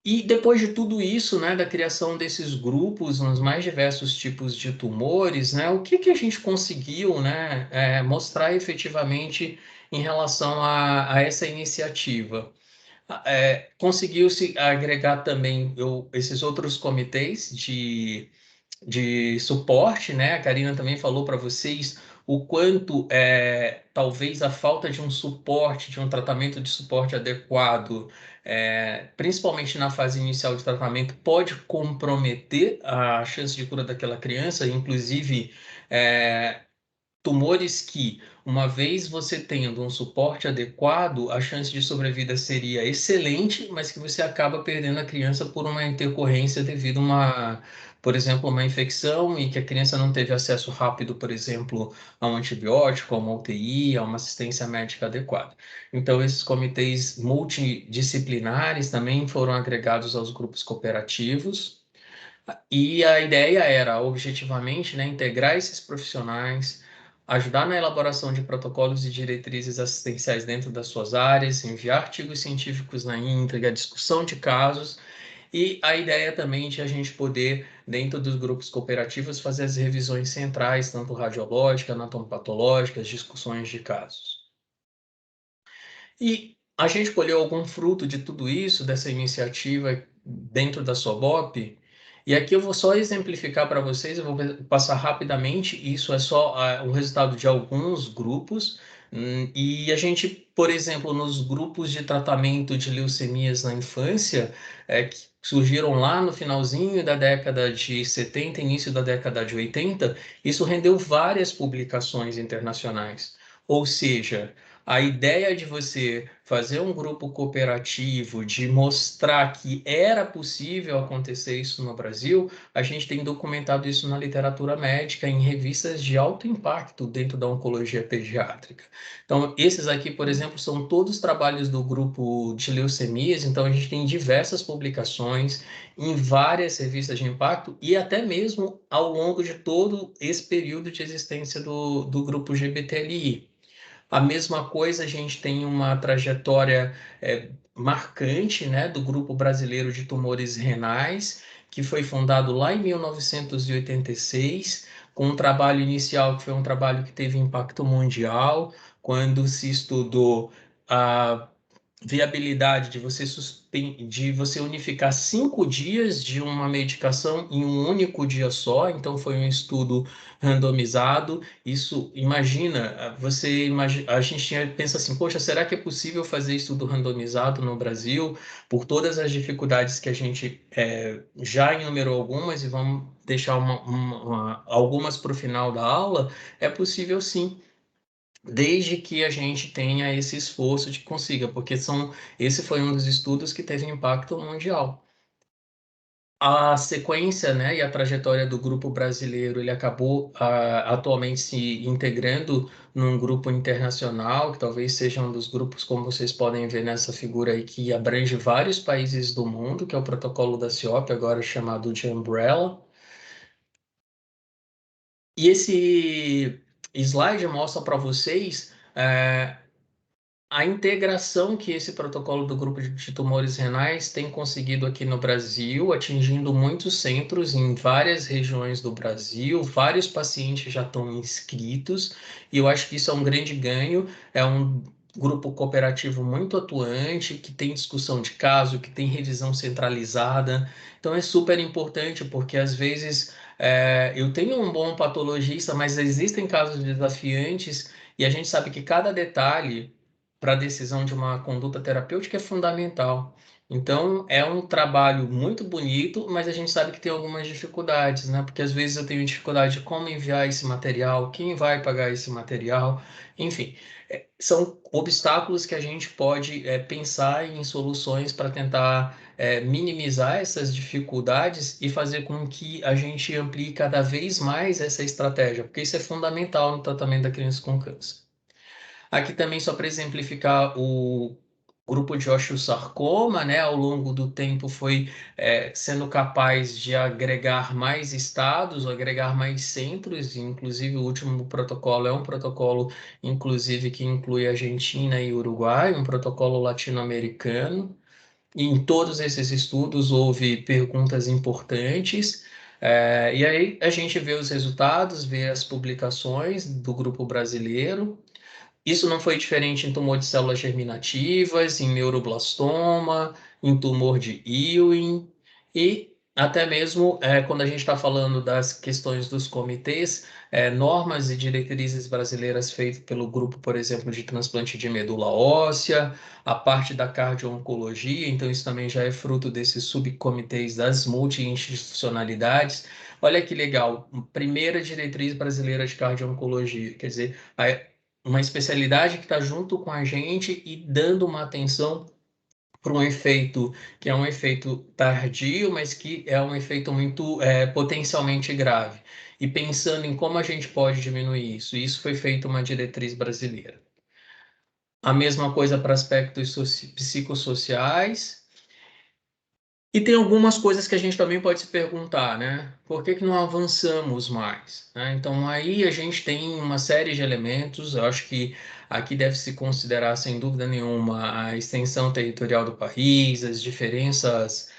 E depois de tudo isso, né, da criação desses grupos nos mais diversos tipos de tumores, né, o que a gente conseguiu, né, mostrar efetivamente em relação a essa iniciativa? Conseguiu-se agregar também esses outros comitês de suporte, né? A Karina também falou para vocês o quanto talvez a falta de um suporte, de um tratamento de suporte adequado, principalmente na fase inicial de tratamento, pode comprometer a chance de cura daquela criança, inclusive tumores que uma vez você tendo um suporte adequado, a chance de sobrevida seria excelente, mas que você acaba perdendo a criança por uma intercorrência devido a uma, por exemplo, uma infecção e que a criança não teve acesso rápido, por exemplo, a um antibiótico, a uma UTI, a uma assistência médica adequada. Então, esses comitês multidisciplinares também foram agregados aos grupos cooperativos. E a ideia era, objetivamente, né, integrar esses profissionais, ajudar na elaboração de protocolos e diretrizes assistenciais dentro das suas áreas, enviar artigos científicos na íntegra, discussão de casos, e a ideia também de a gente poder, dentro dos grupos cooperativos, fazer as revisões centrais, tanto radiológicas, anatomopatológicas, discussões de casos. E a gente colheu algum fruto de tudo isso, dessa iniciativa dentro da SOBOP? E aqui eu vou só exemplificar para vocês, eu vou passar rapidamente, isso é só o resultado de alguns grupos, e a gente, por exemplo, nos grupos de tratamento de leucemias na infância, que surgiram lá no finalzinho da década de 70, início da década de 80, isso rendeu várias publicações internacionais. Ou seja, a ideia de você fazer um grupo cooperativo, de mostrar que era possível acontecer isso no Brasil, a gente tem documentado isso na literatura médica, em revistas de alto impacto dentro da oncologia pediátrica. Então, esses aqui, por exemplo, são todos trabalhos do grupo de leucemias, então a gente tem diversas publicações em várias revistas de impacto e até mesmo ao longo de todo esse período de existência do grupo GBTLI. A mesma coisa, a gente tem uma trajetória marcante, né, do Grupo Brasileiro de Tumores Renais, que foi fundado lá em 1986, com um trabalho inicial que foi um trabalho que teve impacto mundial, quando se estudou a viabilidade de você unificar 5 dias de uma medicação em um único dia só. Então foi um estudo randomizado. Isso, imagina, a gente pensa assim, poxa, será que é possível fazer estudo randomizado no Brasil? Por todas as dificuldades que a gente já enumerou algumas e vamos deixar algumas para o final da aula, é possível sim, desde que a gente tenha esse esforço de consiga, porque esse foi um dos estudos que teve impacto mundial. A sequência, né, e a trajetória do grupo brasileiro, ele acabou atualmente se integrando num grupo internacional, que talvez seja um dos grupos, como vocês podem ver nessa figura aí, que abrange vários países do mundo, que é o protocolo da CIOP, agora chamado de Umbrella. E esse slide mostra para vocês a integração que esse protocolo do grupo de tumores renais tem conseguido aqui no Brasil, atingindo muitos centros em várias regiões do Brasil, vários pacientes já estão inscritos, e eu acho que isso é um grande ganho, é um grupo cooperativo muito atuante, que tem discussão de caso, que tem revisão centralizada, então é super importante, porque às vezes eu tenho um bom patologista, mas existem casos desafiantes, e a gente sabe que cada detalhe para a decisão de uma conduta terapêutica é fundamental. Então, é um trabalho muito bonito, mas a gente sabe que tem algumas dificuldades, né? Porque às vezes eu tenho dificuldade de como enviar esse material, quem vai pagar esse material, enfim. São obstáculos que a gente pode pensar em soluções para tentar minimizar essas dificuldades e fazer com que a gente amplie cada vez mais essa estratégia, porque isso é fundamental no tratamento da criança com câncer. Aqui também, só para exemplificar, o grupo de osteosarcoma, né, ao longo do tempo foi sendo capaz de agregar mais estados, agregar mais centros, inclusive o último protocolo é um protocolo, inclusive, que inclui Argentina e Uruguai, um protocolo latino-americano. E em todos esses estudos houve perguntas importantes, e aí a gente vê os resultados, vê as publicações do grupo brasileiro. Isso não foi diferente em tumor de células germinativas, em neuroblastoma, em tumor de Ewing e até mesmo quando a gente está falando das questões dos comitês, normas e diretrizes brasileiras feitas pelo grupo, por exemplo, de transplante de medula óssea, a parte da cardio-oncologia, então isso também já é fruto desses subcomitês das multi-institucionalidades. Olha que legal, primeira diretriz brasileira de cardio-oncologia, quer dizer, uma especialidade que está junto com a gente e dando uma atenção para um efeito que é um efeito tardio, mas que é um efeito muito potencialmente grave. E pensando em como a gente pode diminuir isso. Isso foi feito uma diretriz brasileira. A mesma coisa para aspectos psicossociais. E tem algumas coisas que a gente também pode se perguntar, né? Por que que não avançamos mais, né? Então, aí a gente tem uma série de elementos. Eu acho que aqui deve se considerar, sem dúvida nenhuma, a extensão territorial do país, as diferenças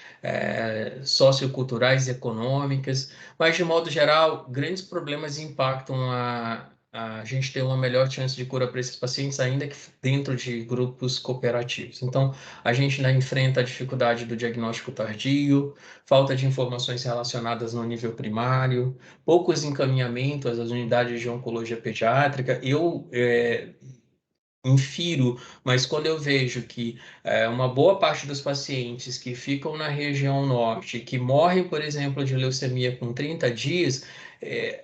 socioculturais e econômicas, mas, de modo geral, grandes problemas impactam a gente ter uma melhor chance de cura para esses pacientes, ainda que dentro de grupos cooperativos. Então, a gente ainda enfrenta a dificuldade do diagnóstico tardio, falta de informações relacionadas no nível primário, poucos encaminhamentos às unidades de oncologia pediátrica. Eu infiro, mas quando eu vejo que uma boa parte dos pacientes que ficam na região norte, que morrem, por exemplo, de leucemia com 30 dias,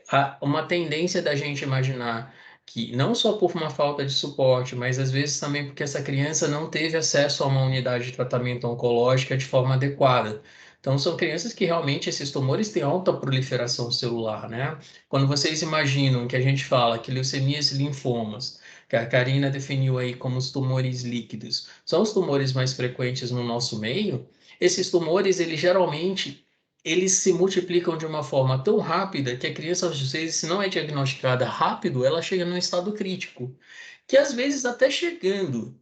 há uma tendência da gente imaginar que não só por uma falta de suporte, mas às vezes também porque essa criança não teve acesso a uma unidade de tratamento oncológica de forma adequada. Então, são crianças que realmente esses tumores têm alta proliferação celular, né? Quando vocês imaginam que a gente fala que leucemias e linfomas, que a Karina definiu aí como os tumores líquidos, são os tumores mais frequentes no nosso meio. Esses tumores, eles geralmente eles se multiplicam de uma forma tão rápida que a criança, às vezes, se não é diagnosticada rápido, ela chega num estado crítico, que às vezes até chegando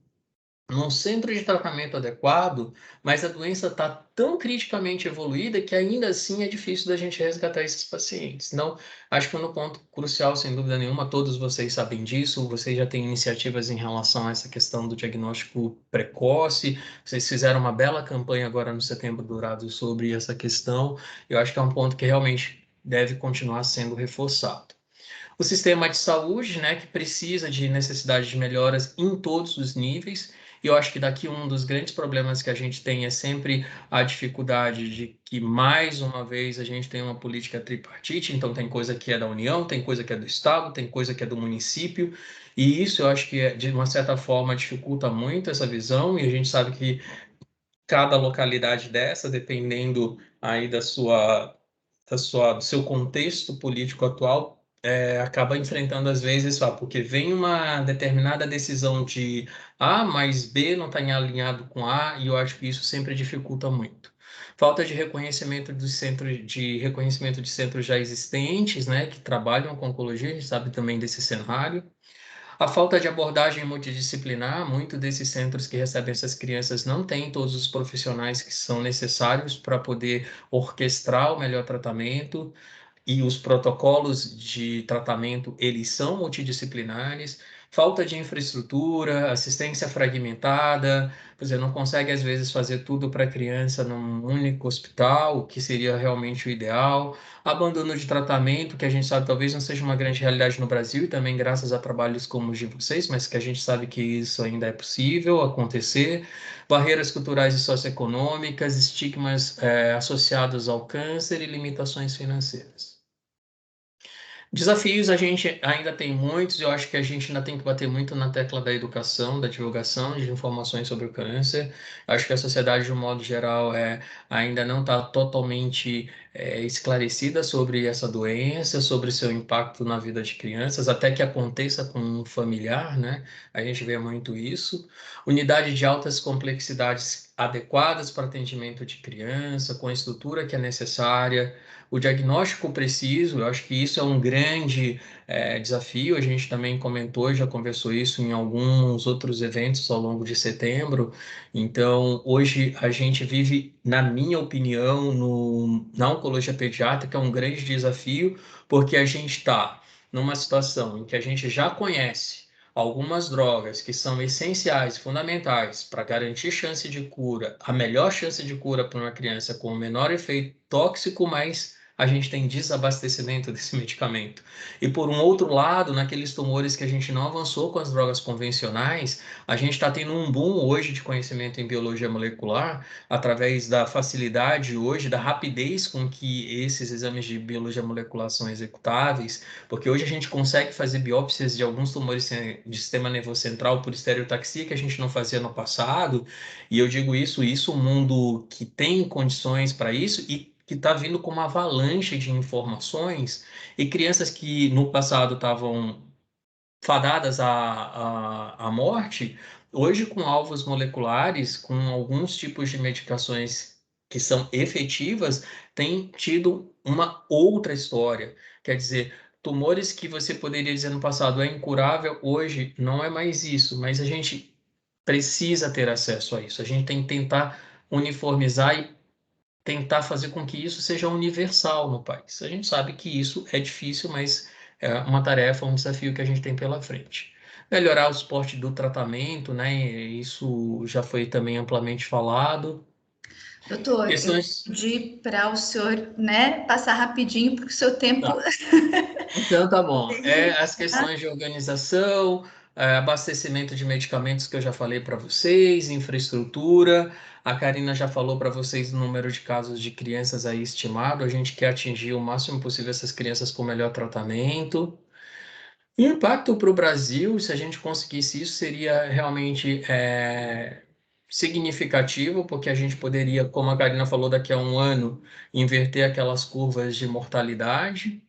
num centro de tratamento adequado, mas a doença está tão criticamente evoluída que ainda assim é difícil da gente resgatar esses pacientes. Então, acho que no ponto crucial, sem dúvida nenhuma, todos vocês sabem disso, vocês já têm iniciativas em relação a essa questão do diagnóstico precoce, vocês fizeram uma bela campanha agora no Setembro Dourado sobre essa questão. Eu acho que é um ponto que realmente deve continuar sendo reforçado. O sistema de saúde, né, que precisa de necessidade de melhoras em todos os níveis. E eu acho que daqui um dos grandes problemas que a gente tem é sempre a dificuldade de que, mais uma vez, a gente tem uma política tripartite, então tem coisa que é da União, tem coisa que é do Estado, tem coisa que é do município, e isso eu acho que, de uma certa forma, dificulta muito essa visão, e a gente sabe que cada localidade dessa, dependendo aí do seu contexto político atual, acaba enfrentando às vezes, porque vem uma determinada decisão de A mais B não está alinhado com A, e eu acho que isso sempre dificulta muito. Falta de reconhecimento de centros já existentes, né, que trabalham com oncologia, a gente sabe também desse cenário. A falta de abordagem multidisciplinar, muitos desses centros que recebem essas crianças não têm todos os profissionais que são necessários para poder orquestrar o melhor tratamento, e os protocolos de tratamento, eles são multidisciplinares. Falta de infraestrutura, assistência fragmentada, você não consegue às vezes fazer tudo para a criança num único hospital, o que seria realmente o ideal. Abandono de tratamento, que a gente sabe talvez não seja uma grande realidade no Brasil, e também graças a trabalhos como os de vocês, mas que a gente sabe que isso ainda é possível acontecer. Barreiras culturais e socioeconômicas, estigmas associados ao câncer e limitações financeiras. Desafios a gente ainda tem muitos, eu acho que a gente ainda tem que bater muito na tecla da educação, da divulgação de informações sobre o câncer. Acho que a sociedade, de um modo geral, ainda não está totalmente esclarecida sobre essa doença, sobre seu impacto na vida de crianças, até que aconteça com um familiar, né? A gente vê muito isso. Unidade de altas complexidades adequadas para atendimento de criança, com a estrutura que é necessária, o diagnóstico preciso. Eu acho que isso é um grande desafio. A gente também comentou, já conversou isso em alguns outros eventos ao longo de setembro. Então, hoje a gente vive, na minha opinião, na oncologia pediátrica, um grande desafio, porque a gente está numa situação em que a gente já conhece algumas drogas que são essenciais, fundamentais para garantir chance de cura, a melhor chance de cura para uma criança com o menor efeito tóxico, mas a gente tem desabastecimento desse medicamento. E por um outro lado, naqueles tumores que a gente não avançou com as drogas convencionais, a gente está tendo um boom hoje de conhecimento em biologia molecular, através da facilidade hoje, da rapidez com que esses exames de biologia molecular são executáveis, porque hoje a gente consegue fazer biópsias de alguns tumores de sistema nervoso central por estereotaxia que a gente não fazia no passado, e eu digo isso o mundo que tem condições para isso e que está vindo com uma avalanche de informações, e crianças que no passado estavam fadadas à morte, hoje com alvos moleculares, com alguns tipos de medicações que são efetivas, tem tido uma outra história. Quer dizer, tumores que você poderia dizer no passado é incurável, hoje não é mais isso, mas a gente precisa ter acesso a isso. A gente tem que tentar uniformizar e tentar fazer com que isso seja universal no país. A gente sabe que isso é difícil, mas é uma tarefa, um desafio que a gente tem pela frente. Melhorar o suporte do tratamento, né? Isso já foi também amplamente falado. Doutor, Questões... eu pedi para o senhor, né, passar rapidinho, porque o seu tempo... Tá. Então, tá bom. As questões de organização, abastecimento de medicamentos que eu já falei para vocês, infraestrutura. A Karina já falou para vocês o número de casos de crianças aí estimado. A gente quer atingir o máximo possível essas crianças com melhor tratamento. O impacto para o Brasil, se a gente conseguisse isso, seria realmente significativo, porque a gente poderia, como a Karina falou, daqui a um ano, inverter aquelas curvas de mortalidade.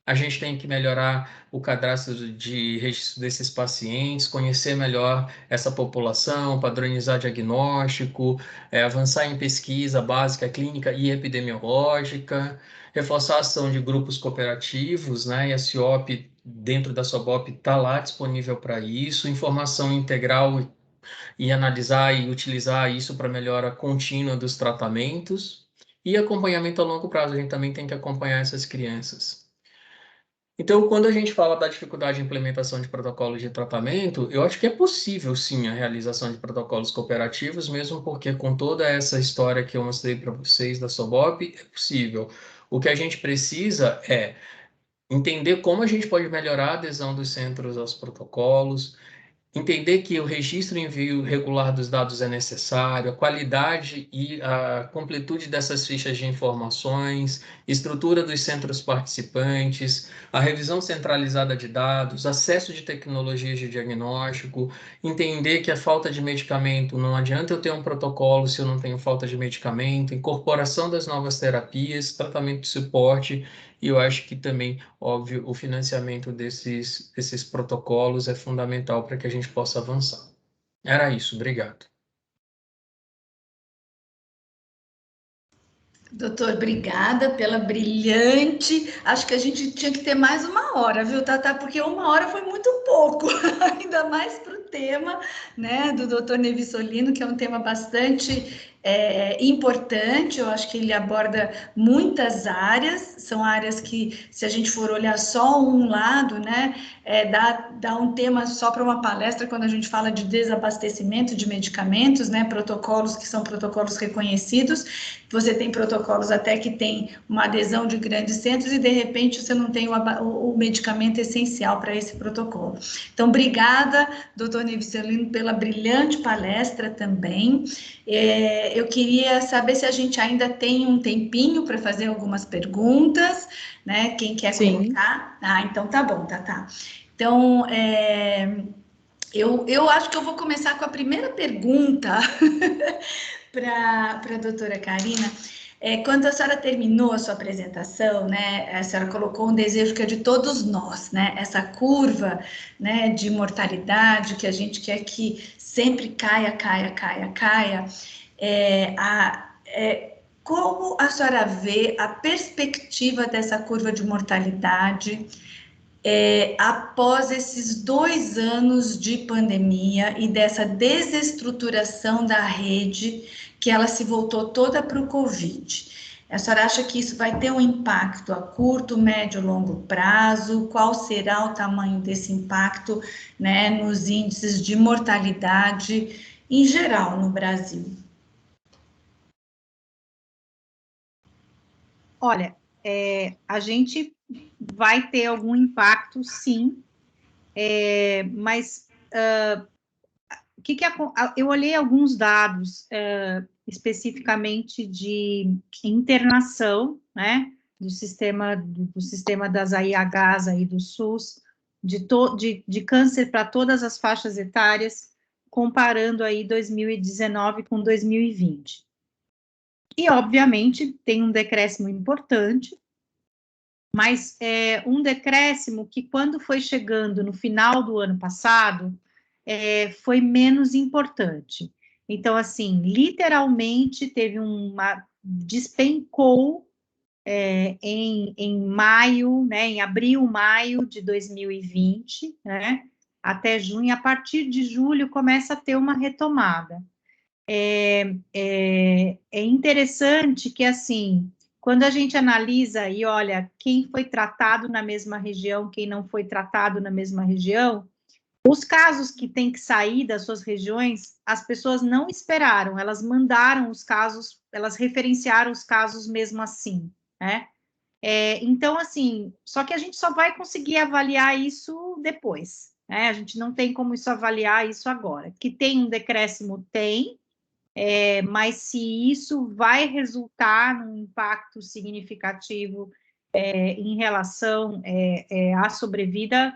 A gente tem que melhorar o cadastro de registro desses pacientes, conhecer melhor essa população, padronizar diagnóstico, avançar em pesquisa básica, clínica e epidemiológica, reforçar a ação de grupos cooperativos, né? E a CIOP, dentro da SOBOP, está lá disponível para isso, informação integral e analisar e utilizar isso para melhora contínua dos tratamentos e acompanhamento a longo prazo. A gente também tem que acompanhar essas crianças. Então, quando a gente fala da dificuldade de implementação de protocolos de tratamento, eu acho que é possível, sim, a realização de protocolos cooperativos, mesmo porque com toda essa história que eu mostrei para vocês da SOBOP, é possível. O que a gente precisa é entender como a gente pode melhorar a adesão dos centros aos protocolos, entender que o registro e envio regular dos dados é necessário, a qualidade e a completude dessas fichas de informações, estrutura dos centros participantes, a revisão centralizada de dados, acesso de tecnologias de diagnóstico, entender que a falta de medicamento, não adianta eu ter um protocolo se eu não tenho falta de medicamento, incorporação das novas terapias, tratamento de suporte, e eu acho que também, óbvio, o financiamento desses protocolos é fundamental para que a gente possa avançar. Era isso, obrigado. Doutor, obrigada pela brilhante. Acho que a gente tinha que ter mais uma hora, viu, Tata? Porque uma hora foi muito pouco, ainda mais para o tema, né, do doutor Nevi Solino, que é um tema bastante importante. Eu acho que ele aborda muitas áreas, são áreas que, se a gente for olhar só um lado, né, dá um tema só para uma palestra quando a gente fala de desabastecimento de medicamentos, né, protocolos que são protocolos reconhecidos. Você tem protocolos até que tem uma adesão de grandes centros e, de repente, você não tem o medicamento essencial para esse protocolo. Então, obrigada, doutor Nevi Solino, pela brilhante palestra também. Eu queria saber se a gente ainda tem um tempinho para fazer algumas perguntas, né? Quem quer colocar? Então tá bom, Tatá. Então, eu acho que eu vou começar com a primeira pergunta para a doutora Karina. Quando a senhora terminou a sua apresentação, né, a senhora colocou um desejo que é de todos nós, né, essa curva, né, de mortalidade que a gente quer que sempre caia. Como a senhora vê a perspectiva dessa curva de mortalidade após esses 2 anos de pandemia e dessa desestruturação da rede, que ela se voltou toda para o Covid? A senhora acha que isso vai ter um impacto a curto, médio, longo prazo? Qual será o tamanho desse impacto, né, nos índices de mortalidade em geral no Brasil? Olha, a gente vai ter algum impacto, sim, mas eu olhei alguns dados especificamente de internação, né, do sistema das AIHs aí do SUS, de câncer para todas as faixas etárias, comparando aí 2019 com 2020. E, obviamente, tem um decréscimo importante, mas um decréscimo que, quando foi chegando no final do ano passado, foi menos importante. Então, assim, literalmente teve despencou em maio, né, em abril, maio de 2020, né, até junho. A partir de julho começa a ter uma retomada. É interessante que, assim, quando a gente analisa e olha quem foi tratado na mesma região, quem não foi tratado na mesma região, os casos que têm que sair das suas regiões, as pessoas não esperaram, elas mandaram os casos, elas referenciaram os casos mesmo assim, né? Então, assim, só que a gente só vai conseguir avaliar isso depois, né? A gente não tem como avaliar isso agora. Que tem um decréscimo, tem, mas se isso vai resultar num impacto significativo em relação à sobrevida,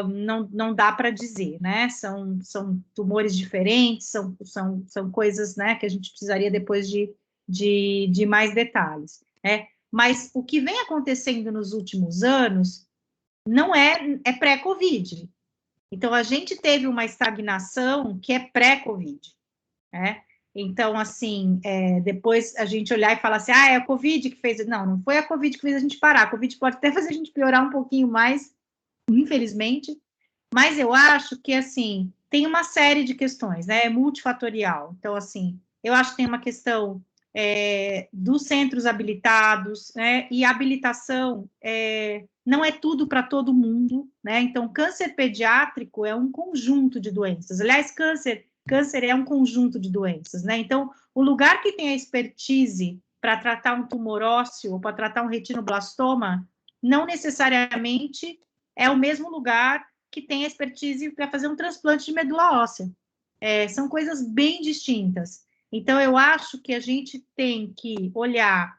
não dá para dizer, né? São tumores diferentes, são coisas, né, que a gente precisaria depois de mais detalhes, né? Mas o que vem acontecendo nos últimos anos não é pré-Covid. Então, a gente teve uma estagnação que é pré-Covid, né? Então, assim, depois a gente olhar e falar assim, é a Covid que fez... Não foi a Covid que fez a gente parar. A Covid pode até fazer a gente piorar um pouquinho mais, infelizmente, mas eu acho que, assim, tem uma série de questões, né? É multifatorial. Então, assim, eu acho que tem uma questão dos centros habilitados, né? E a habilitação não é tudo para todo mundo, né? Então, câncer pediátrico é um conjunto de doenças. Aliás, câncer é um conjunto de doenças, né? Então, o lugar que tem a expertise para tratar um tumor ósseo ou para tratar um retinoblastoma, não necessariamente é o mesmo lugar que tem a expertise para fazer um transplante de medula óssea. São coisas bem distintas. Então, eu acho que a gente tem que olhar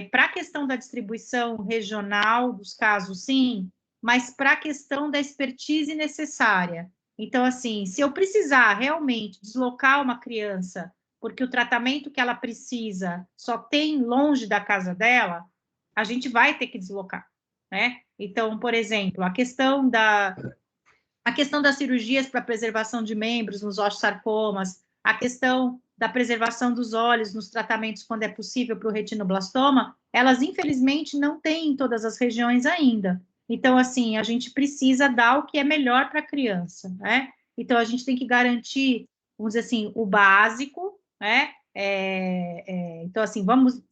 para a questão da distribuição regional dos casos, sim, mas para a questão da expertise necessária. Então, assim, se eu precisar realmente deslocar uma criança porque o tratamento que ela precisa só tem longe da casa dela, a gente vai ter que deslocar, né? Então, por exemplo, a questão das cirurgias para preservação de membros nos osteosarcomas, a questão da preservação dos olhos nos tratamentos quando é possível para o retinoblastoma, elas infelizmente não têm em todas as regiões ainda. Então, assim, a gente precisa dar o que é melhor para a criança, né? Então, a gente tem que garantir, vamos dizer assim, o básico, né? Então, assim,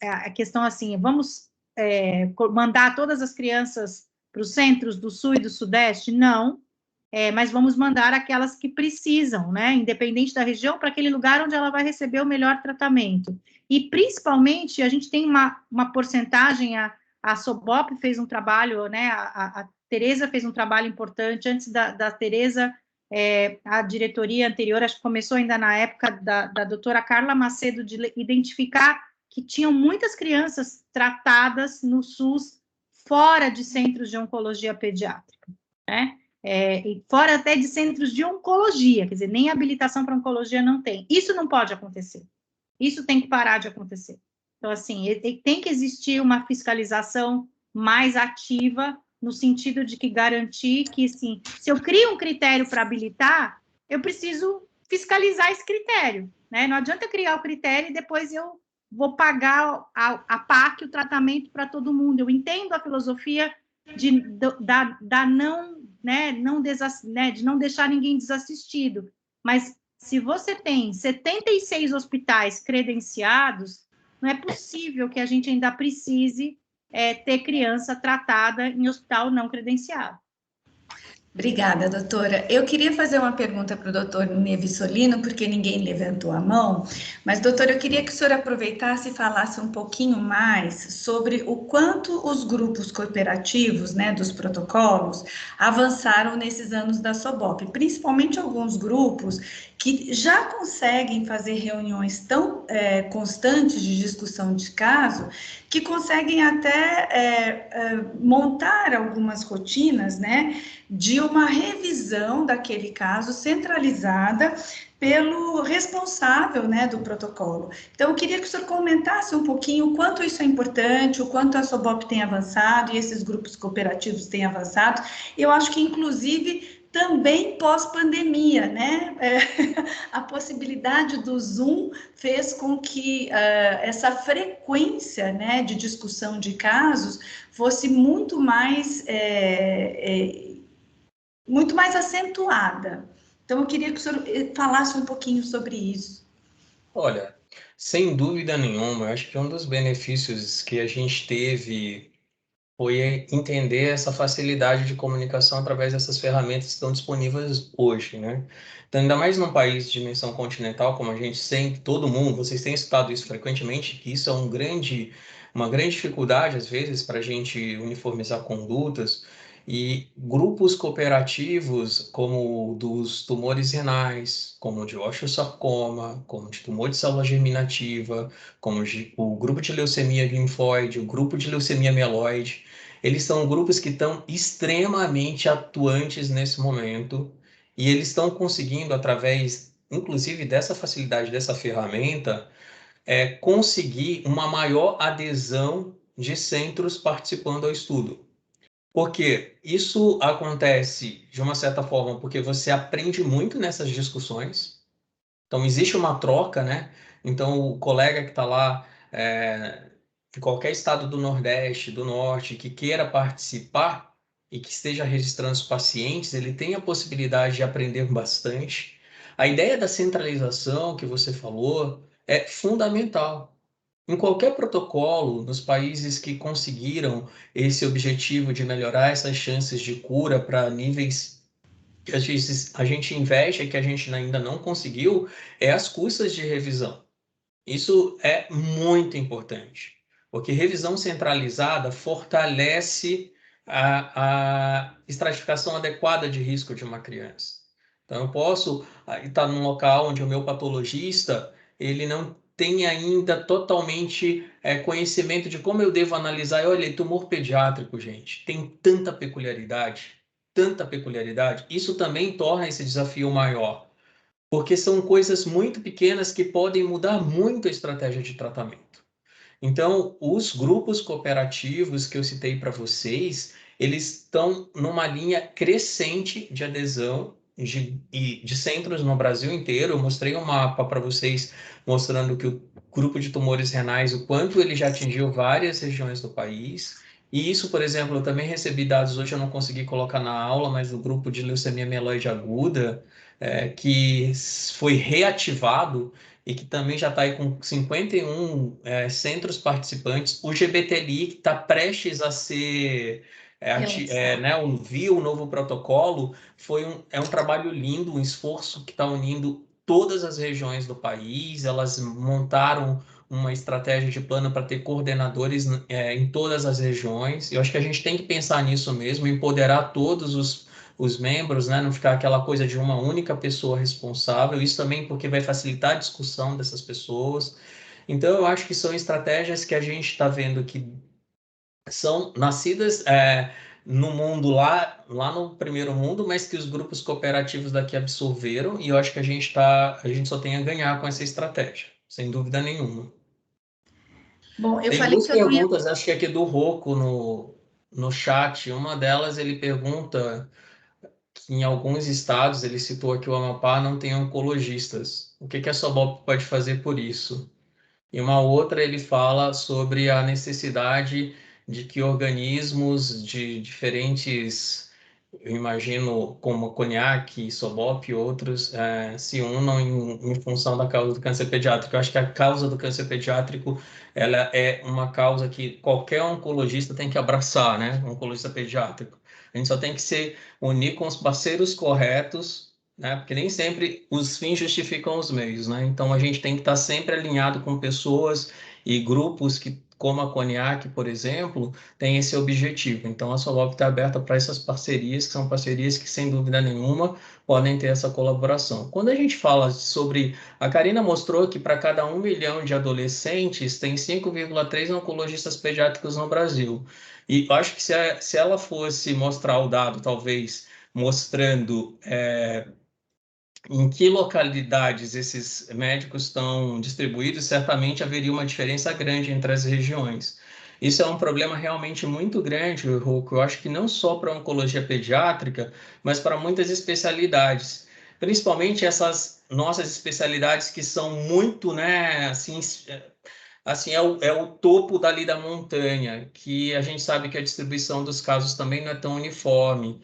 a questão assim, vamos mandar todas as crianças para os centros do Sul e do Sudeste? Não, mas vamos mandar aquelas que precisam, né, independente da região, para aquele lugar onde ela vai receber o melhor tratamento. E, principalmente, a gente tem uma porcentagem, a Sobop fez um trabalho, né, a Tereza fez um trabalho importante, antes da Tereza, a diretoria anterior, acho que começou ainda na época da doutora Carla Macedo, de identificar que tinham muitas crianças tratadas no SUS fora de centros de oncologia pediátrica, né? E fora até de centros de oncologia, quer dizer, nem habilitação para oncologia não tem. Isso não pode acontecer. Isso tem que parar de acontecer. Então, assim, tem que existir uma fiscalização mais ativa, no sentido de que garantir que, assim, se eu crio um critério para habilitar, eu preciso fiscalizar esse critério, né? Não adianta criar o critério e depois eu vou pagar a PAC, o tratamento para todo mundo. Eu entendo a filosofia de não deixar ninguém desassistido, mas se você tem 76 hospitais credenciados, não é possível que a gente ainda precise ter criança tratada em hospital não credenciado. Obrigada, doutora. Eu queria fazer uma pergunta para o doutor Neves Solino, porque ninguém levantou a mão, mas, doutor, eu queria que o senhor aproveitasse e falasse um pouquinho mais sobre o quanto os grupos cooperativos, né, dos protocolos, avançaram nesses anos da SOBOP, principalmente alguns grupos que já conseguem fazer reuniões tão constantes de discussão de caso, que conseguem até montar algumas rotinas, né, de uma revisão daquele caso centralizada pelo responsável, né, do protocolo. Então, eu queria que o senhor comentasse um pouquinho o quanto isso é importante, o quanto a SOBOP tem avançado e esses grupos cooperativos têm avançado. Eu acho que, inclusive, também pós-pandemia, né? A possibilidade do Zoom fez com que essa frequência, né, de discussão de casos fosse muito mais acentuada. Então, eu queria que o senhor falasse um pouquinho sobre isso. Olha, sem dúvida nenhuma, eu acho que um dos benefícios que a gente teve foi entender essa facilidade de comunicação através dessas ferramentas que estão disponíveis hoje, né? Então, ainda mais num país de dimensão continental, como a gente sempre, todo mundo, vocês têm escutado isso frequentemente, que isso é uma grande dificuldade, às vezes, para a gente uniformizar condutas, e grupos cooperativos, como o dos tumores renais, como o de osteosarcoma, como o de tumor de célula germinativa, como o grupo de leucemia linfóide, o grupo de leucemia mieloide, eles são grupos que estão extremamente atuantes nesse momento e eles estão conseguindo, através, inclusive, dessa facilidade, dessa ferramenta, conseguir uma maior adesão de centros participando ao estudo. Porque isso acontece, de uma certa forma, porque você aprende muito nessas discussões. Então, existe uma troca, né? Então, o colega que está lá, de qualquer estado do Nordeste, do Norte, que queira participar e que esteja registrando os pacientes, ele tem a possibilidade de aprender bastante. A ideia da centralização que você falou é fundamental. Em qualquer protocolo, nos países que conseguiram esse objetivo de melhorar essas chances de cura para níveis que às vezes a gente investe e que a gente ainda não conseguiu, é as custas de revisão. Isso é muito importante, porque revisão centralizada fortalece a estratificação adequada de risco de uma criança. Então, eu posso estar num local onde o meu patologista ele não tem ainda totalmente conhecimento de como eu devo analisar. E olha, tumor pediátrico, gente, tem tanta peculiaridade. Isso também torna esse desafio maior, porque são coisas muito pequenas que podem mudar muito a estratégia de tratamento. Então, os grupos cooperativos que eu citei para vocês, eles estão numa linha crescente de adesão de centros no Brasil inteiro. Eu mostrei um mapa para vocês mostrando que o grupo de tumores renais, o quanto ele já atingiu várias regiões do país. E isso, por exemplo, eu também recebi dados, hoje eu não consegui colocar na aula, mas o grupo de leucemia mieloide aguda, que foi reativado e que também já está aí com 51 centros participantes. O GBTLI, que está prestes a ser né, via o novo protocolo, é um trabalho lindo, um esforço que está unindo todas as regiões do país. Elas montaram uma estratégia de plano para ter coordenadores em todas as regiões. Eu acho que a gente tem que pensar nisso mesmo, empoderar todos os membros, né? Não ficar aquela coisa de uma única pessoa responsável. Isso também porque vai facilitar a discussão dessas pessoas. Então, eu acho que são estratégias que a gente está vendo que são nascidas no mundo lá no primeiro mundo, mas que os grupos cooperativos daqui absorveram, e eu acho que a gente só tem a ganhar com essa estratégia, sem dúvida nenhuma. Bom, eu Tem falei duas que eu não ia... perguntas, acho que aqui do Rocco no chat. Uma delas ele pergunta que em alguns estados, ele citou aqui o Amapá, não tem oncologistas. O que a SOBOP pode fazer por isso? E uma outra, ele fala sobre a necessidade de que organismos de diferentes, eu imagino, como Cognac, SOBOP e outros, se unam em função da causa do câncer pediátrico. Eu acho que a causa do câncer pediátrico ela é uma causa que qualquer oncologista tem que abraçar, né? Oncologista pediátrico. A gente só tem que se unir com os parceiros corretos, né? Porque nem sempre os fins justificam os meios, né? Então a gente tem que estar sempre alinhado com pessoas e grupos que, como a Coniac, por exemplo, tem esse objetivo. Então a Solop está aberta para essas parcerias, que são parcerias que, sem dúvida nenhuma, podem ter essa colaboração. Quando a gente fala sobre... A Karina mostrou que para cada 1 milhão de adolescentes, tem 5,3 oncologistas pediátricos no Brasil. E eu acho que se ela fosse mostrar o dado, talvez, mostrando em que localidades esses médicos estão distribuídos, certamente haveria uma diferença grande entre as regiões. Isso é um problema realmente muito grande, Rocco. Eu acho que não só para a oncologia pediátrica, mas para muitas especialidades. Principalmente essas nossas especialidades que são muito, né, assim é o topo dali da montanha, que a gente sabe que a distribuição dos casos também não é tão uniforme.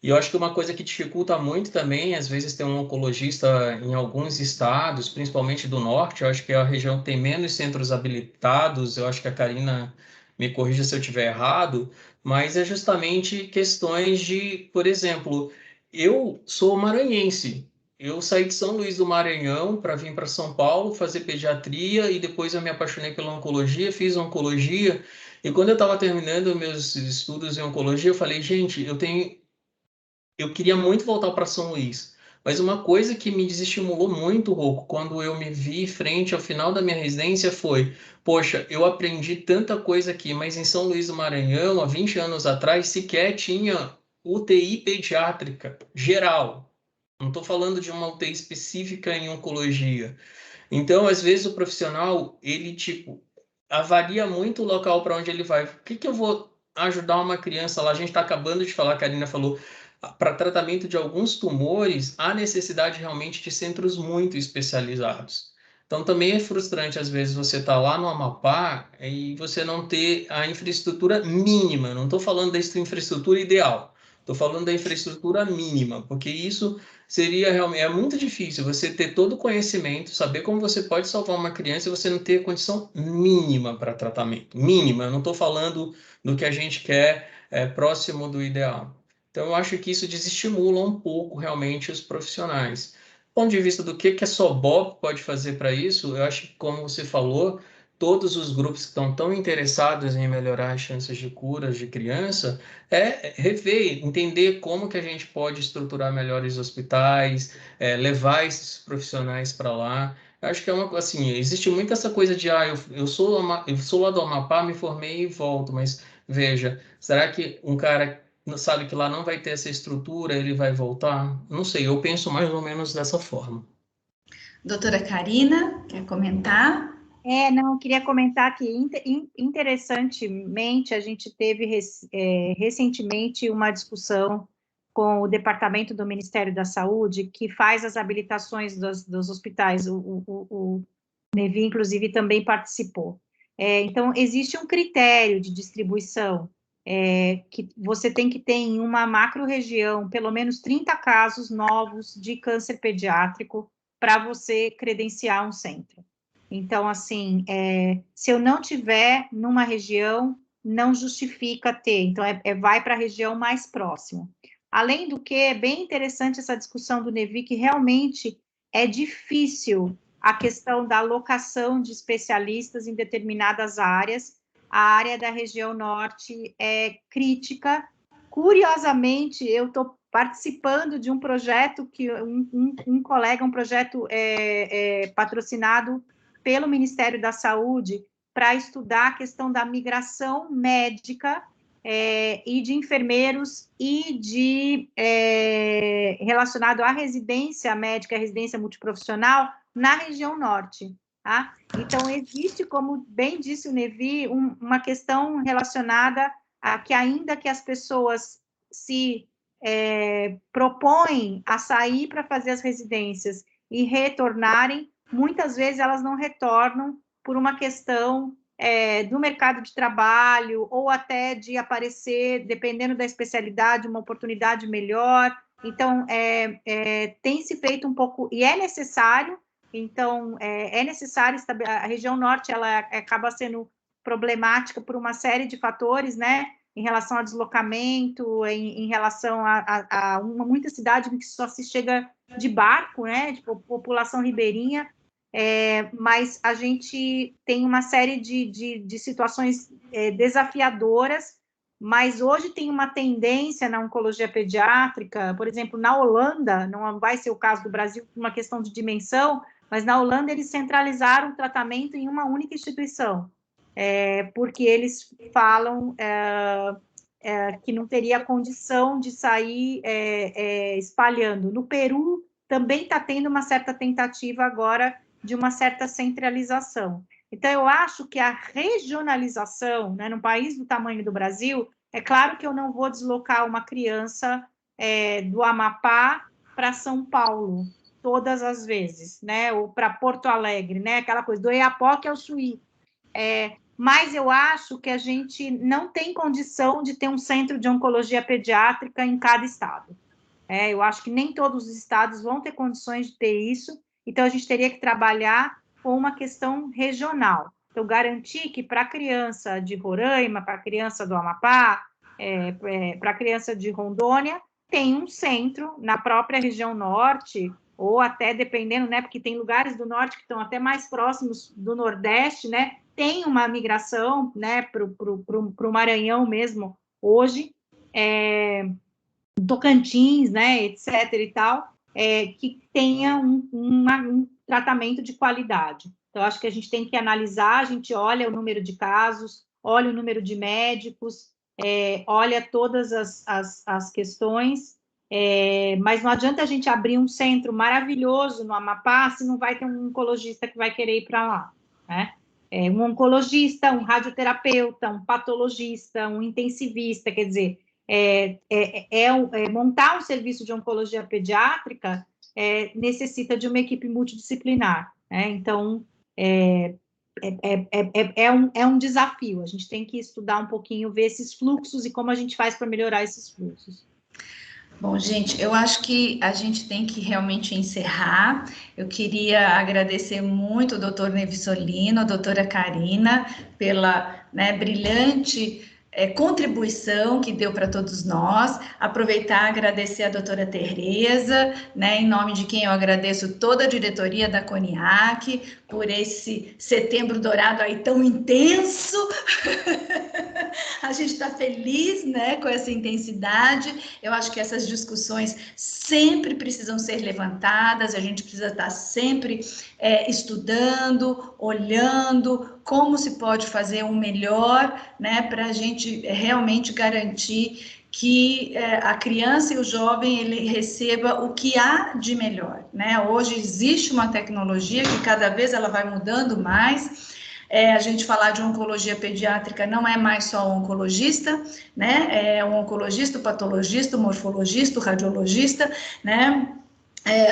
E eu acho que uma coisa que dificulta muito também, às vezes, ter um oncologista em alguns estados, principalmente do norte, eu acho que é a região que tem menos centros habilitados, eu acho que a Karina me corrija se eu estiver errado, mas é justamente questões de, por exemplo, eu sou maranhense, eu saí de São Luís do Maranhão para vir para São Paulo fazer pediatria e depois eu me apaixonei pela oncologia, fiz oncologia, e quando eu estava terminando meus estudos em oncologia, eu falei, gente, eu queria muito voltar para São Luís, mas uma coisa que me desestimulou muito, Rocco, quando eu me vi frente ao final da minha residência foi, poxa, eu aprendi tanta coisa aqui, mas em São Luís do Maranhão, há 20 anos atrás, sequer tinha UTI pediátrica geral. Não estou falando de uma UTI específica em oncologia. Então, às vezes, o profissional, ele, tipo, avalia muito o local para onde ele vai. O que que eu vou ajudar uma criança lá? A gente está acabando de falar, a Karina falou, para tratamento de alguns tumores, há necessidade realmente de centros muito especializados. Então, também é frustrante, às vezes, você estar lá no Amapá e você não ter a infraestrutura mínima. Não estou falando da infraestrutura ideal, estou falando da infraestrutura mínima, porque isso seria realmente... É muito difícil você ter todo o conhecimento, saber como você pode salvar uma criança e você não ter condição mínima para tratamento. Mínima, eu não estou falando do que a gente quer próximo do ideal. Então, eu acho que isso desestimula um pouco realmente os profissionais. Do ponto de vista do que a SOBOP pode fazer para isso, eu acho que, como você falou, todos os grupos que estão tão interessados em melhorar as chances de curas de criança, rever, entender como que a gente pode estruturar melhores hospitais, levar esses profissionais para lá. Eu acho que é uma assim, existe muito essa coisa de eu sou lá do Amapá, me formei e volto, mas veja, será que um cara sabe que lá não vai ter essa estrutura, ele vai voltar? Não sei, eu penso mais ou menos dessa forma. Doutora Karina, quer comentar? Não, eu queria comentar que, interessantemente, a gente teve recentemente uma discussão com o Departamento do Ministério da Saúde, que faz as habilitações dos hospitais, o Nevi, inclusive, também participou. Então, existe um critério de distribuição, que você tem que ter em uma macro-região, pelo menos 30 casos novos de câncer pediátrico para você credenciar um centro. Então, assim, se eu não tiver numa região, não justifica ter. Então, vai para a região mais próxima. Além do que, é bem interessante essa discussão do Nevi, que realmente é difícil a questão da alocação de especialistas em determinadas áreas. A área da região norte é crítica. Curiosamente, eu estou participando de um projeto que um colega, um projeto patrocinado pelo Ministério da Saúde para estudar a questão da migração médica e de enfermeiros e de relacionado à residência médica, residência multiprofissional na região norte. Tá? Então, existe, como bem disse o Nevi, uma questão relacionada a que, ainda que as pessoas se propõem a sair para fazer as residências e retornarem, muitas vezes elas não retornam por uma questão do mercado de trabalho ou até de aparecer, dependendo da especialidade, uma oportunidade melhor. Então, tem se feito um pouco, e é necessário, então, necessário, a região norte, ela acaba sendo problemática por uma série de fatores, né? em relação a deslocamento, em relação a muita cidade em que só se chega de barco, né, tipo, população ribeirinha, mas a gente tem uma série de situações desafiadoras, mas hoje tem uma tendência na oncologia pediátrica, por exemplo, na Holanda, não vai ser o caso do Brasil, uma questão de dimensão, mas na Holanda eles centralizaram o tratamento em uma única instituição, porque eles falam que não teria condição de sair espalhando. No Peru também está tendo uma certa tentativa agora de uma certa centralização. Então, eu acho que a regionalização, né, num país do tamanho do Brasil, é claro que eu não vou deslocar uma criança do Amapá para São Paulo, todas as vezes, né, ou para Porto Alegre, né, aquela coisa do Oiapoque ao Chuí. Mas eu acho que a gente não tem condição de ter um centro de oncologia pediátrica em cada estado. Eu acho que nem todos os estados vão ter condições de ter isso, então a gente teria que trabalhar com uma questão regional. Então, garantir que para a criança de Roraima, para a criança do Amapá, para a criança de Rondônia, tem um centro na própria região norte, ou até dependendo, né, porque tem lugares do norte que estão até mais próximos do nordeste, né, tem uma migração, né, para o Maranhão mesmo, hoje, Tocantins, né, etc. e tal, que tenha um tratamento de qualidade. Então, acho que a gente tem que analisar, a gente olha o número de casos, olha o número de médicos, olha todas as questões, mas não adianta a gente abrir um centro maravilhoso no Amapá se não vai ter um oncologista que vai querer ir para lá, né? Um oncologista, um radioterapeuta, um patologista, um intensivista, quer dizer, montar um serviço de oncologia pediátrica necessita de uma equipe multidisciplinar, né? Então, é um desafio, a gente tem que estudar um pouquinho, ver esses fluxos e como a gente faz para melhorar esses fluxos. Bom, gente, eu acho que a gente tem que realmente encerrar. Eu queria agradecer muito o doutor Nevissolino, a doutora Karina, pela brilhante contribuição que deu para todos nós. Aproveitar e agradecer a doutora Tereza, em nome de quem eu agradeço toda a diretoria da CONIAC, por esse setembro dourado aí tão intenso. A gente está feliz, com essa intensidade. Eu acho que essas discussões sempre precisam ser levantadas, a gente precisa estar sempre estudando, olhando como se pode fazer um melhor, para a gente realmente garantir que a criança e o jovem ele receba o que há de melhor, Hoje existe uma tecnologia que cada vez ela vai mudando mais. A gente falar de oncologia pediátrica não é mais só o oncologista, É o oncologista, o patologista, o morfologista, o radiologista,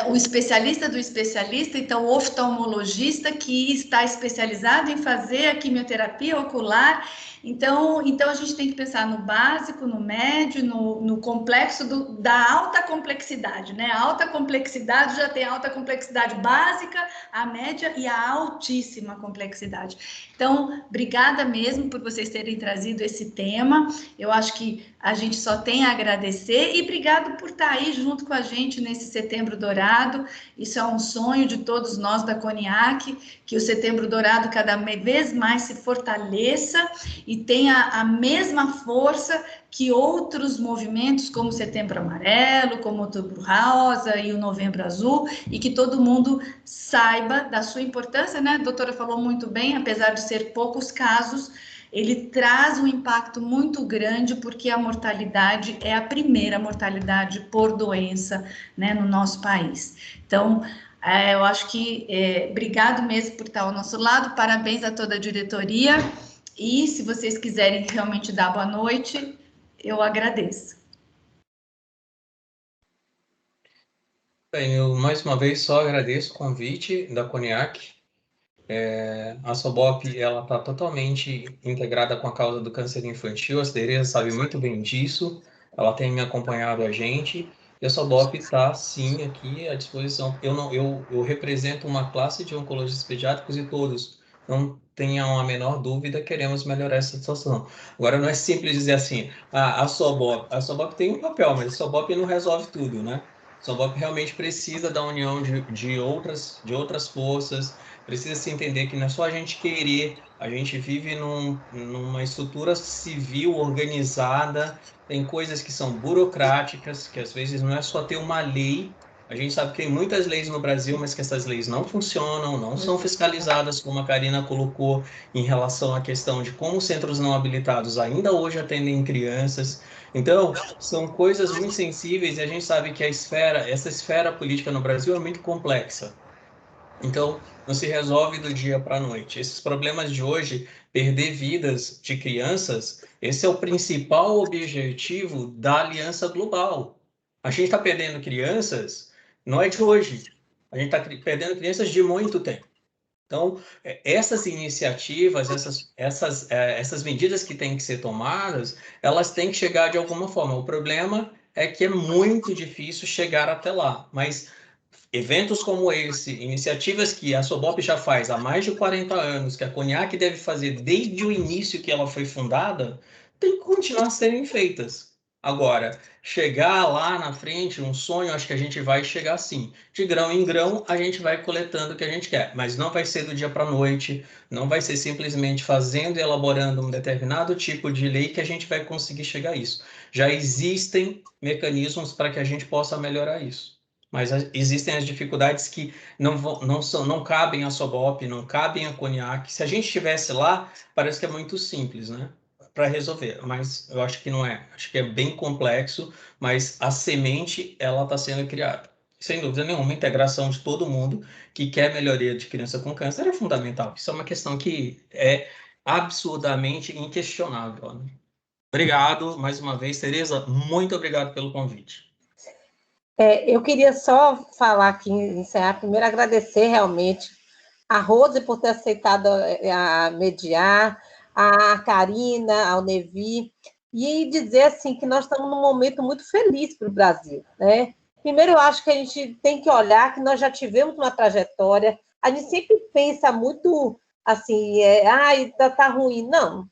o especialista do especialista, então o oftalmologista que está especializado em fazer a quimioterapia ocular. Então a gente tem que pensar no básico, no médio, no complexo da alta complexidade, A alta complexidade já tem a alta complexidade básica, a média e a altíssima complexidade. Então, obrigada mesmo por vocês terem trazido esse tema. Eu acho que a gente só tem a agradecer e obrigado por estar aí junto com a gente nesse Setembro Dourado. Isso é um sonho de todos nós da CONIAC, que o Setembro Dourado cada vez mais se fortaleça e tenha a mesma força que outros movimentos, como o Setembro Amarelo, como o Outubro Rosa e o Novembro Azul, e que todo mundo saiba da sua importância, A doutora falou muito bem, apesar de ser poucos casos, ele traz um impacto muito grande, porque a mortalidade é a primeira mortalidade por doença, no nosso país. Então, eu acho que obrigado mesmo por estar ao nosso lado, parabéns a toda a diretoria, e se vocês quiserem realmente dar boa noite, eu agradeço. Bem, eu mais uma vez só agradeço o convite da CONIAC. A SOBOP ela está totalmente integrada com a causa do câncer infantil, a Tereza sabe muito bem disso, ela tem me acompanhado a gente, e a SOBOP está sim aqui à disposição. Eu represento uma classe de oncologistas pediátricos e todos, não tenham a menor dúvida, queremos melhorar essa situação. Agora, não é simples dizer assim, a SOBOP tem um papel, mas a SOBOP não resolve tudo, né? A SOBOP realmente precisa da união de outras forças, precisa se entender que não é só a gente querer, a gente vive numa estrutura civil organizada, tem coisas que são burocráticas, que às vezes não é só ter uma lei. A gente sabe que tem muitas leis no Brasil, mas que essas leis não funcionam, não são fiscalizadas, como a Karina colocou, em relação à questão de como os centros não habilitados ainda hoje atendem crianças. Então, são coisas muito sensíveis e a gente sabe que essa esfera política no Brasil é muito complexa. Então, não se resolve do dia para a noite. Esses problemas de hoje, perder vidas de crianças, esse é o principal objetivo da Aliança Global. A gente está perdendo crianças, não é de hoje. A gente está perdendo crianças de muito tempo. Então, essas iniciativas, essas medidas que têm que ser tomadas, elas têm que chegar de alguma forma. O problema é que é muito difícil chegar até lá, mas eventos como esse, iniciativas que a SOBOP já faz há mais de 40 anos, que a Cognac deve fazer desde o início que ela foi fundada, tem que continuar sendo feitas. Agora, chegar lá na frente, um sonho, acho que a gente vai chegar sim. De grão em grão, a gente vai coletando o que a gente quer, mas não vai ser do dia para a noite, não vai ser simplesmente fazendo e elaborando um determinado tipo de lei que a gente vai conseguir chegar a isso. Já existem mecanismos para que a gente possa melhorar isso. Mas existem as dificuldades que não cabem à SOBOP, não cabem à Cognac. Se a gente estivesse lá, parece que é muito simples, né? Para resolver, mas eu acho que não é. Acho que é bem complexo, mas a semente, ela está sendo criada. Sem dúvida nenhuma, a integração de todo mundo que quer melhoria de criança com câncer é fundamental. Isso é uma questão que é absurdamente inquestionável, né? Obrigado mais uma vez, Tereza. Muito obrigado pelo convite. Eu queria só falar aqui, encerrar, primeiro agradecer realmente a Rose por ter aceitado a mediar, a Karina, ao Nevi, e dizer assim que nós estamos num momento muito feliz para o Brasil, né? Primeiro, eu acho que a gente tem que olhar que nós já tivemos uma trajetória, a gente sempre pensa muito assim, tá ruim. Não,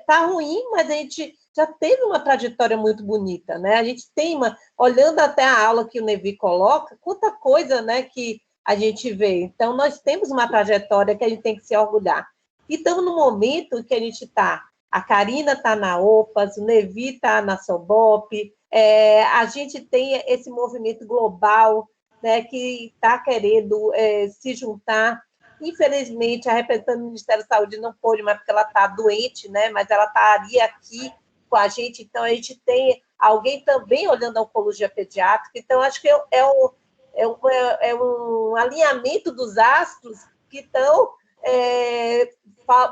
tá ruim, mas a gente já teve uma trajetória muito bonita, né? A gente tem olhando até a aula que o Nevi coloca, quanta coisa, né, que a gente vê. Então, nós temos uma trajetória que a gente tem que se orgulhar. E estamos no momento que a gente está. A Karina está na OPAS, o Nevi está na SOBOP, a gente tem esse movimento global, né, que está querendo se juntar. Infelizmente, a representante do Ministério da Saúde não pôde, mas porque ela está doente, né? Mas ela estaria aqui com a gente, então a gente tem alguém também olhando a oncologia pediátrica, então acho que é um alinhamento dos astros que estão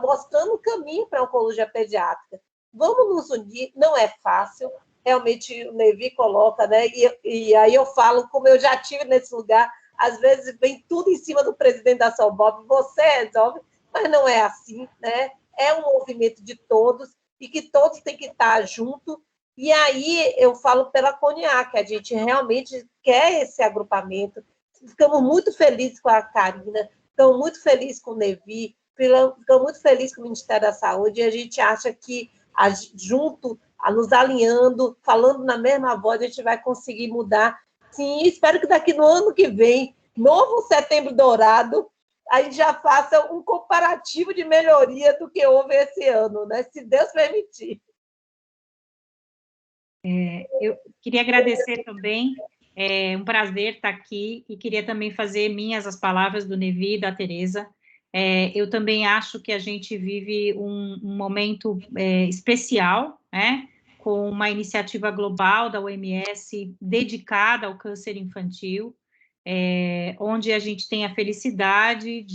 mostrando o caminho para a oncologia pediátrica. Vamos nos unir, não é fácil, realmente o Nevi coloca, né? E aí eu falo, como eu já estive nesse lugar, às vezes vem tudo em cima do presidente da SOBOP, você resolve, mas não é assim, né? É um movimento de todos e que todos têm que estar juntos. E aí eu falo pela Cognac, a gente realmente quer esse agrupamento. Ficamos muito felizes com a Karina, ficamos muito felizes com o Nevi, ficamos muito felizes com o Ministério da Saúde, e a gente acha que junto, nos alinhando, falando na mesma voz, a gente vai conseguir mudar. Sim, espero que daqui no ano que vem, novo Setembro Dourado, a gente já faça um comparativo de melhoria do que houve esse ano, né? Se Deus permitir. Eu queria agradecer também, é um prazer estar aqui, e queria também fazer minhas as palavras do Nevi e da Tereza. Eu também acho que a gente vive um momento especial, né? Com uma iniciativa global da OMS dedicada ao câncer infantil, onde a gente tem a felicidade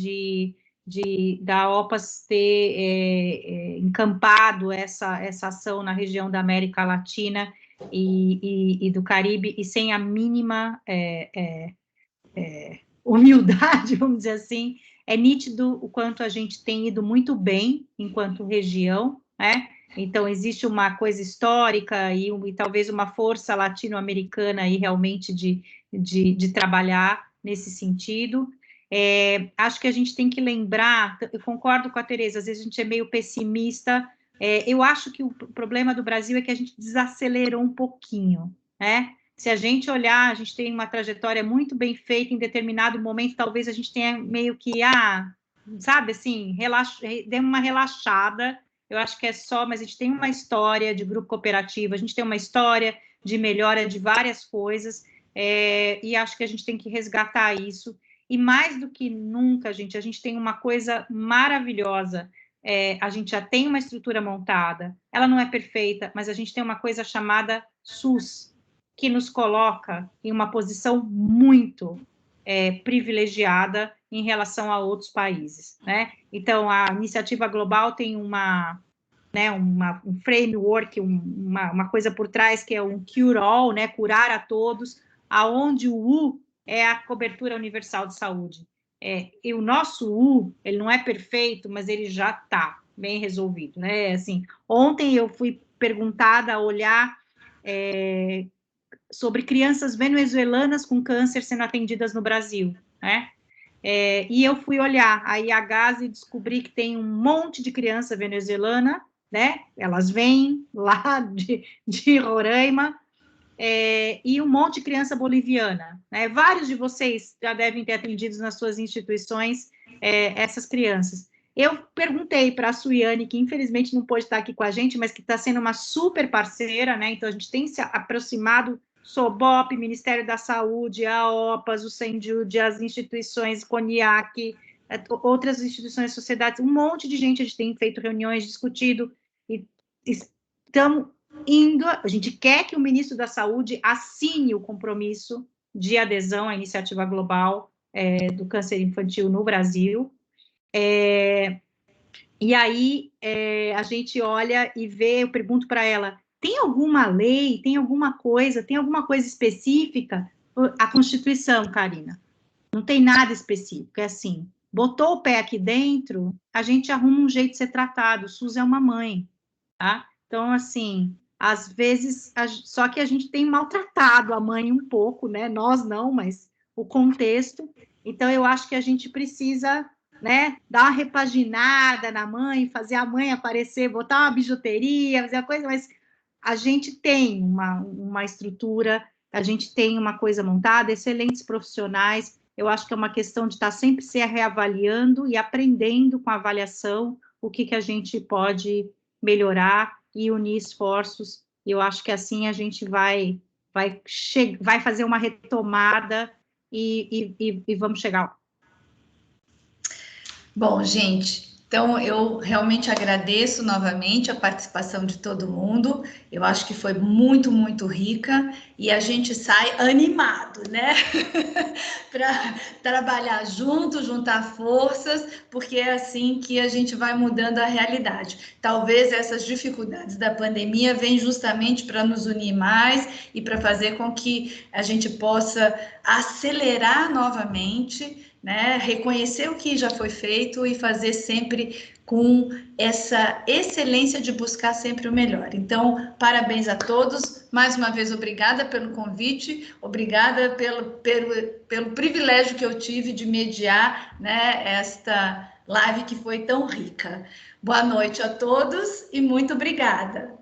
da OPAS ter encampado essa ação na região da América Latina e do Caribe, e sem a mínima humildade, vamos dizer assim. É nítido o quanto a gente tem ido muito bem enquanto região, né? Então, existe uma coisa histórica e talvez uma força latino-americana aí realmente de trabalhar nesse sentido. Acho que a gente tem que lembrar, eu concordo com a Tereza, às vezes a gente é meio pessimista. Eu acho que o problema do Brasil é que a gente desacelerou um pouquinho, né? Se a gente olhar, a gente tem uma trajetória muito bem feita, em determinado momento, talvez a gente tenha meio que, sabe, assim, deu uma relaxada. Eu acho que é só, mas a gente tem uma história de grupo cooperativo, a gente tem uma história de melhora de várias coisas, e acho que a gente tem que resgatar isso. E mais do que nunca, gente, a gente tem uma coisa maravilhosa. A gente já tem uma estrutura montada, ela não é perfeita, mas a gente tem uma coisa chamada SUS, que nos coloca em uma posição muito privilegiada em relação a outros países, né? Então, a iniciativa global tem um framework, uma coisa por trás que é um cure-all, né? Curar a todos, aonde o U é a cobertura universal de saúde. E o nosso U, ele não é perfeito, mas ele já está bem resolvido, né? Assim, ontem eu fui perguntada a olhar sobre crianças venezuelanas com câncer sendo atendidas no Brasil, né? E eu fui olhar a IHAS e descobri que tem um monte de criança venezuelana, né? Elas vêm lá de Roraima, e um monte de criança boliviana, né? Vários de vocês já devem ter atendido nas suas instituições essas crianças. Eu perguntei para a Suiane, que infelizmente não pôde estar aqui com a gente, mas que está sendo uma super parceira, né? Então a gente tem se aproximado, SOBOP, Ministério da Saúde, a OPAS, o SENJUD, as instituições, CONIAC, outras instituições, sociedades, um monte de gente, a gente tem feito reuniões, discutido, e estamos a gente quer que o ministro da Saúde assine o compromisso de adesão à iniciativa global do câncer infantil no Brasil. E aí a gente olha e vê, eu pergunto para ela, tem alguma lei, tem alguma coisa específica? A Constituição, Karina, não tem nada específico, é assim, botou o pé aqui dentro, a gente arruma um jeito de ser tratado, o SUS é uma mãe, tá? Então, assim, às vezes, só que a gente tem maltratado a mãe um pouco, né? Nós não, mas o contexto. Então, eu acho que a gente precisa, né, dar uma repaginada na mãe, fazer a mãe aparecer, botar uma bijuteria, fazer a coisa, mas a gente tem uma estrutura, a gente tem uma coisa montada, excelentes profissionais. Eu acho que é uma questão de estar sempre se reavaliando e aprendendo com a avaliação o que a gente pode melhorar e unir esforços. Eu acho que assim a gente vai fazer uma retomada e vamos chegar lá. Bom, gente, então eu realmente agradeço novamente a participação de todo mundo. Eu acho que foi muito, muito rica e a gente sai animado, né? Para trabalhar junto, juntar forças, porque é assim que a gente vai mudando a realidade. Talvez essas dificuldades da pandemia venham justamente para nos unir mais e para fazer com que a gente possa acelerar novamente, né, reconhecer o que já foi feito e fazer sempre com essa excelência de buscar sempre o melhor. Então, parabéns a todos. Mais uma vez, obrigada pelo convite, obrigada pelo privilégio que eu tive de mediar, né, esta live que foi tão rica. Boa noite a todos e muito obrigada.